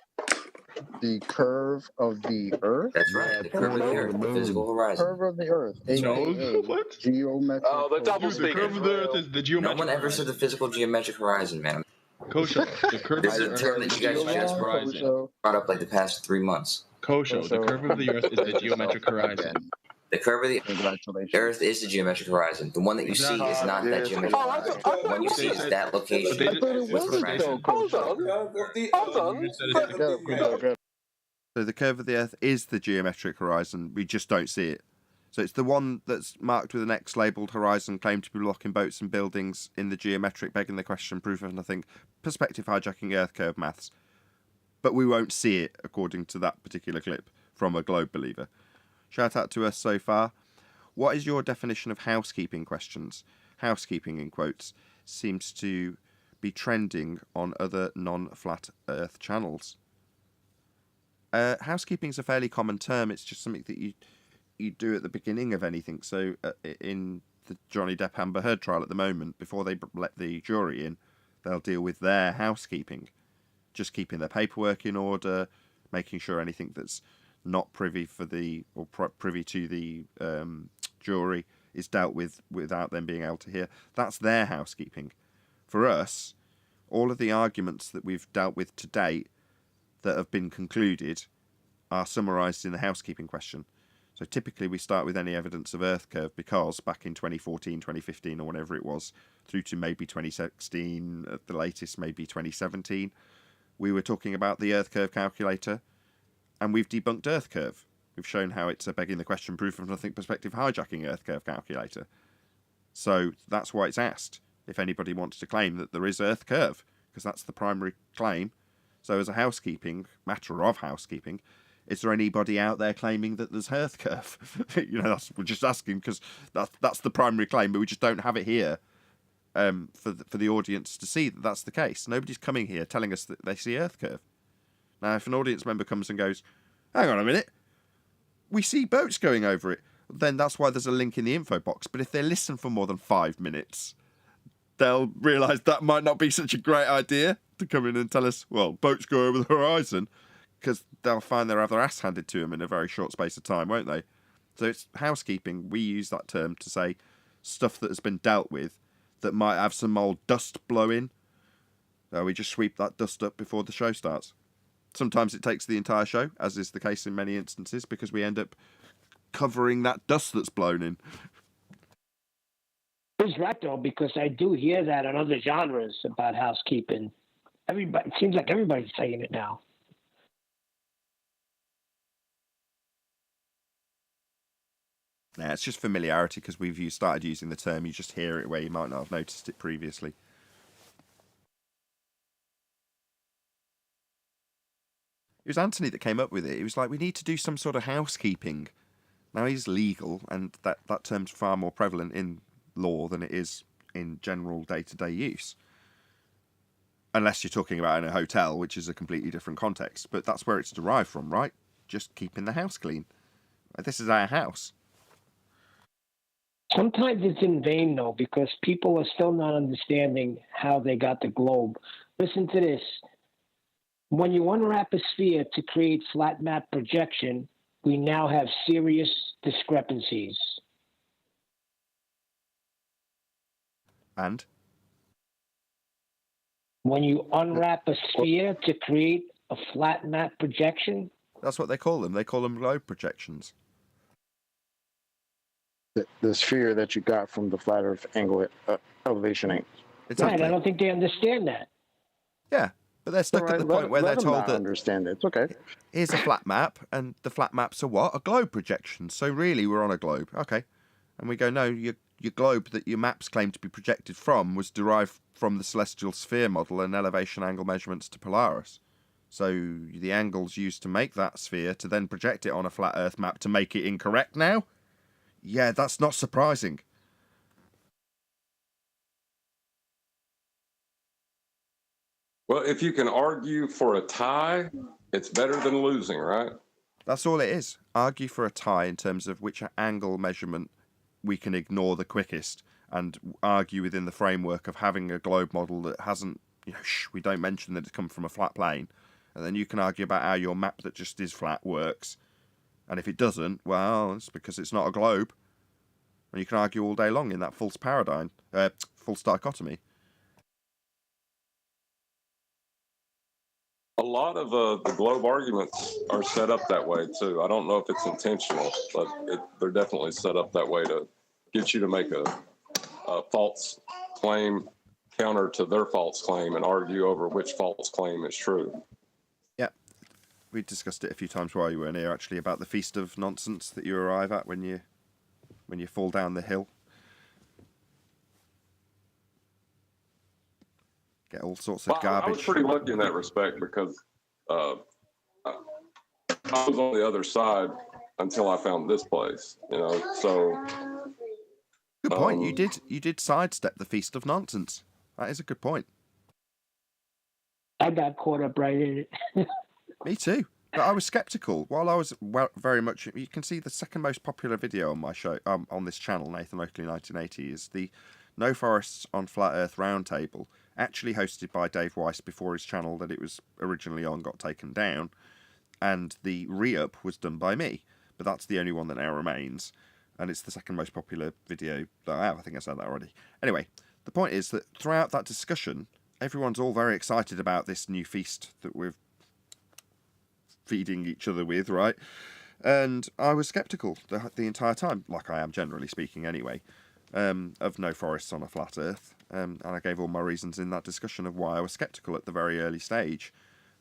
Speaker 11: The curve of the Earth?
Speaker 12: That's right. The curve of the Earth. The physical horizon.
Speaker 11: Curve of the Earth.
Speaker 13: What?
Speaker 11: Geometric.
Speaker 6: Oh, the double
Speaker 13: The curve of the earth is the geometric.
Speaker 12: No one ever said the physical geometric horizon, man.
Speaker 13: Kosho, the curve
Speaker 12: This
Speaker 13: of
Speaker 12: is
Speaker 13: the
Speaker 12: a term
Speaker 13: earth
Speaker 12: that
Speaker 13: is
Speaker 12: you
Speaker 13: the
Speaker 12: guys
Speaker 13: geometric
Speaker 12: just
Speaker 13: horizon.
Speaker 12: brought up like the past 3 months.
Speaker 13: Kosho, the curve of the earth is the geometric horizon.
Speaker 12: The curve of the Earth is the geometric horizon. The one that you see is not that geometric horizon. The one you see is that location with horizon.
Speaker 6: Hold on.
Speaker 1: So the curve of the Earth is the geometric horizon. We just don't see it. So it's the one that's marked with an X labelled horizon, claimed to be blocking boats and buildings in the geometric, begging the question, proof of nothing, perspective hijacking Earth curve maths. But we won't see it, according to that particular clip from a Globe believer. Shout out to us so far. What is your definition of housekeeping questions? Housekeeping, in quotes, seems to be trending on other non-flat Earth channels. Housekeeping is a fairly common term. It's just something that you do at the beginning of anything. So in the Johnny Depp Amber Heard trial at the moment, before they let the jury in, they'll deal with their housekeeping, just keeping their paperwork in order, making sure anything that's not privy to the jury is dealt with without them being able to hear. That's their housekeeping. For us, all of the arguments that we've dealt with to date that have been concluded are summarised in the housekeeping question. So typically we start with any evidence of Earth curve because back in 2014, 2015 or whatever it was, through to maybe 2016, at the latest maybe 2017, we were talking about the Earth curve calculator, and we've debunked Earth curve. We've shown how it's a begging the question, proof of nothing perspective hijacking Earth curve calculator. So that's why it's asked if anybody wants to claim that there is Earth curve, because that's the primary claim. So as a matter of housekeeping, is there anybody out there claiming that there's Earth curve? We're just asking because that's the primary claim, but we just don't have it here for the audience to see that that's the case. Nobody's coming here telling us that they see Earth curve. Now, if an audience member comes and goes, hang on a minute, we see boats going over it, then that's why there's a link in the info box. But if they listen for more than 5 minutes, they'll realise that might not be such a great idea to come in and tell us, well, boats go over the horizon, because they'll find they'll have their ass handed to them in a very short space of time, won't they? So it's housekeeping. We use that term to say stuff that has been dealt with that might have some old dust blowing. So we just sweep that dust up before the show starts. Sometimes it takes the entire show, as is the case in many instances, because we end up covering that dust that's blown in.
Speaker 10: It's right, though, because I do hear that in other genres about housekeeping. It seems like everybody's saying it now.
Speaker 1: Yeah, it's just familiarity because started using the term. You just hear it where you might not have noticed it previously. It was Anthony that came up with it. He was like, we need to do some sort of housekeeping. Now, he's legal, and that term's far more prevalent in law than it is in general day-to-day use. Unless you're talking about in a hotel, which is a completely different context. But that's where it's derived from, right? Just keeping the house clean. This is our house.
Speaker 10: Sometimes it's in vain, though, because people are still not understanding how they got the globe. Listen to this. When you unwrap a sphere to create flat map projection, we now have serious discrepancies.
Speaker 1: And?
Speaker 10: When you unwrap a sphere to create a flat map projection?
Speaker 1: That's what they call them. They call them globe projections.
Speaker 3: The sphere that you got from the flat Earth angle elevation angles.
Speaker 10: Right, I don't think they understand that.
Speaker 1: Yeah, but they're stuck at the point where they're told that
Speaker 3: understand it. It's okay.
Speaker 1: Here's a flat map, and the flat maps are what? A globe projection. So really, we're on a globe. Okay, and we go, no, your globe that your maps claim to be projected from was derived from the celestial sphere model and elevation angle measurements to Polaris. So the angles used to make that sphere to then project it on a flat Earth map to make it incorrect now. Yeah, that's not surprising.
Speaker 5: Well, if you can argue for a tie, it's better than losing, right?
Speaker 1: That's all it is. Argue for a tie in terms of which angle measurement we can ignore the quickest, and argue within the framework of having a globe model that hasn't, we don't mention that it's come from a flat plane. And then you can argue about how your map that just is flat works. And if it doesn't, well, it's because it's not a globe. And you can argue all day long in that false paradigm, false dichotomy.
Speaker 5: A lot of the globe arguments are set up that way too. I don't know if it's intentional, but they're definitely set up that way to get you to make a false claim counter to their false claim and argue over which false claim is true.
Speaker 1: Yeah, we discussed it a few times while you weren't here, actually, about the feast of nonsense that you arrive at when you fall down the hill. Get all sorts of garbage.
Speaker 5: I was pretty lucky in that respect because I was on the other side until I found this place, so.
Speaker 1: Good point. You did sidestep the feast of nonsense. That is a good point.
Speaker 10: I got caught up right in it.
Speaker 1: Me too. But I was skeptical. While I was very much, you can see the second most popular video on my show, on this channel, Nathan Oakley 1980, is the No Forests on Flat Earth Roundtable, actually hosted by Dave Weiss before his channel that it was originally on got taken down, and the re-up was done by me. But that's the only one that now remains, and it's the second most popular video that I have. I think I said that already. Anyway, the point is that throughout that discussion, everyone's all very excited about this new feast that we're feeding each other with, right? And I was skeptical the entire time, like I am generally speaking anyway, of no forests on a flat Earth. And I gave all my reasons in that discussion of why I was skeptical at the very early stage.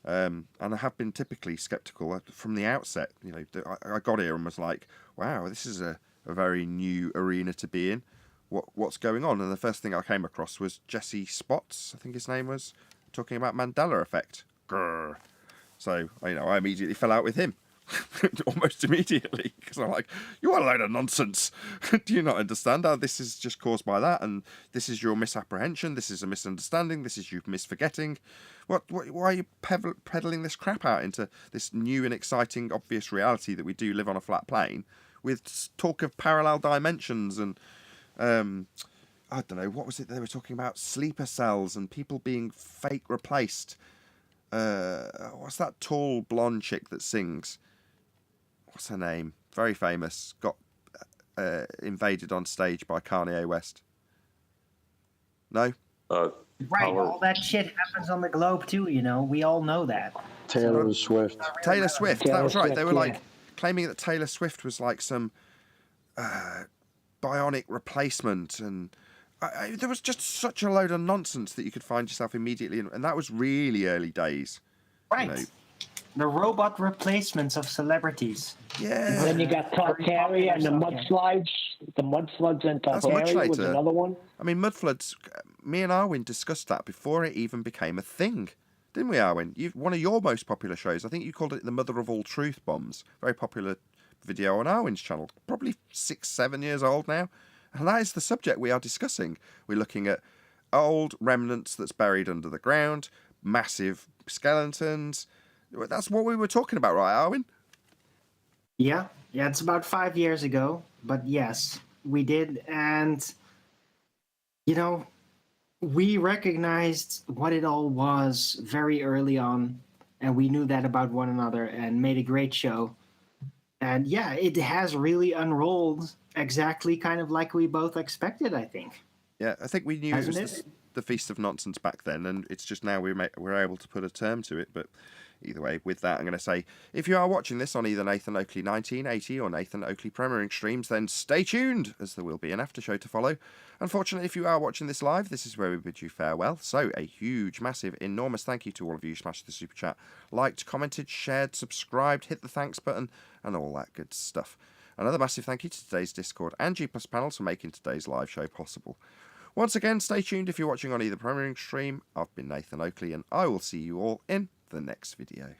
Speaker 1: And I have been typically skeptical from the outset. I got here and was like, wow, this is a very new arena to be in. What's going on? And the first thing I came across was Jesse Spots, I think his name was, talking about Mandela effect. Grr. So, I immediately fell out with him. Almost immediately, because I'm like, you are a load of nonsense. Do you not understand how this is just caused by that? And this is your misapprehension. This is a misunderstanding. This is you misforgetting. Why are you peddling this crap out into this new and exciting, obvious reality that we do live on a flat plane with talk of parallel dimensions and, I don't know, what was it they were talking about? Sleeper cells and people being fake replaced. What's that tall blonde chick that sings? What's her name? Very famous. Got invaded on stage by Kanye West. No?
Speaker 2: Right, all that shit happens on the globe too, we all know that.
Speaker 3: Taylor Swift.
Speaker 1: Taylor Swift, that was right. They were like claiming that Taylor Swift was like some bionic replacement, and there was just such a load of nonsense that you could find yourself immediately in, and that was really early days.
Speaker 2: Right. the robot replacements of celebrities.
Speaker 1: Yeah.
Speaker 10: And then you got Tartaria and the mudslides. The mudfloods and
Speaker 1: That's much
Speaker 10: Tartaria was
Speaker 1: later.
Speaker 10: another one.
Speaker 1: I mean, mudfloods. Me and Arwin discussed that before it even became a thing, didn't we, Arwin? One of your most popular shows. I think you called it the Mother of All Truth Bombs. Very popular video on Arwin's channel. Probably 6-7 years old now, and that is the subject we are discussing. We're looking at old remnants that's buried under the ground, massive skeletons. That's what we were talking about, right, Arwin?
Speaker 2: Yeah, it's about 5 years ago, but yes, we did, and we recognized what it all was very early on, and we knew that about one another and made a great show. And yeah, it has really unrolled exactly kind of like we both expected, I think.
Speaker 1: Yeah, I think we knew it was the Feast of Nonsense back then, and it's just now we're able to put a term to it. But either way, with that, I'm going to say, if you are watching this on either Nathan Oakley 1980 or Nathan Oakley premiering streams, then stay tuned, as there will be an after show to follow. Unfortunately, if you are watching this live, this is where we bid you farewell. So a huge, massive, enormous thank you to all of you who smashed the super chat, liked, commented, shared, subscribed, hit the thanks button, and all that good stuff. Another massive thank you to today's Discord and G+ panels for making today's live show possible. Once again, stay tuned if you're watching on either premiering stream. I've been Nathan Oakley, and I will see you all in the next video.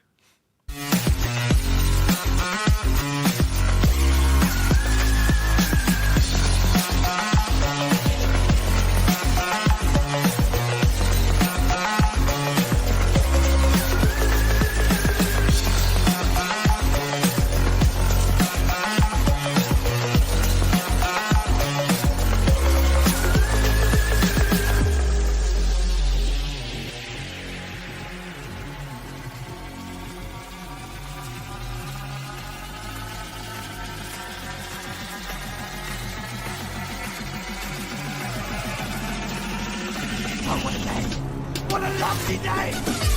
Speaker 14: What a lovely day!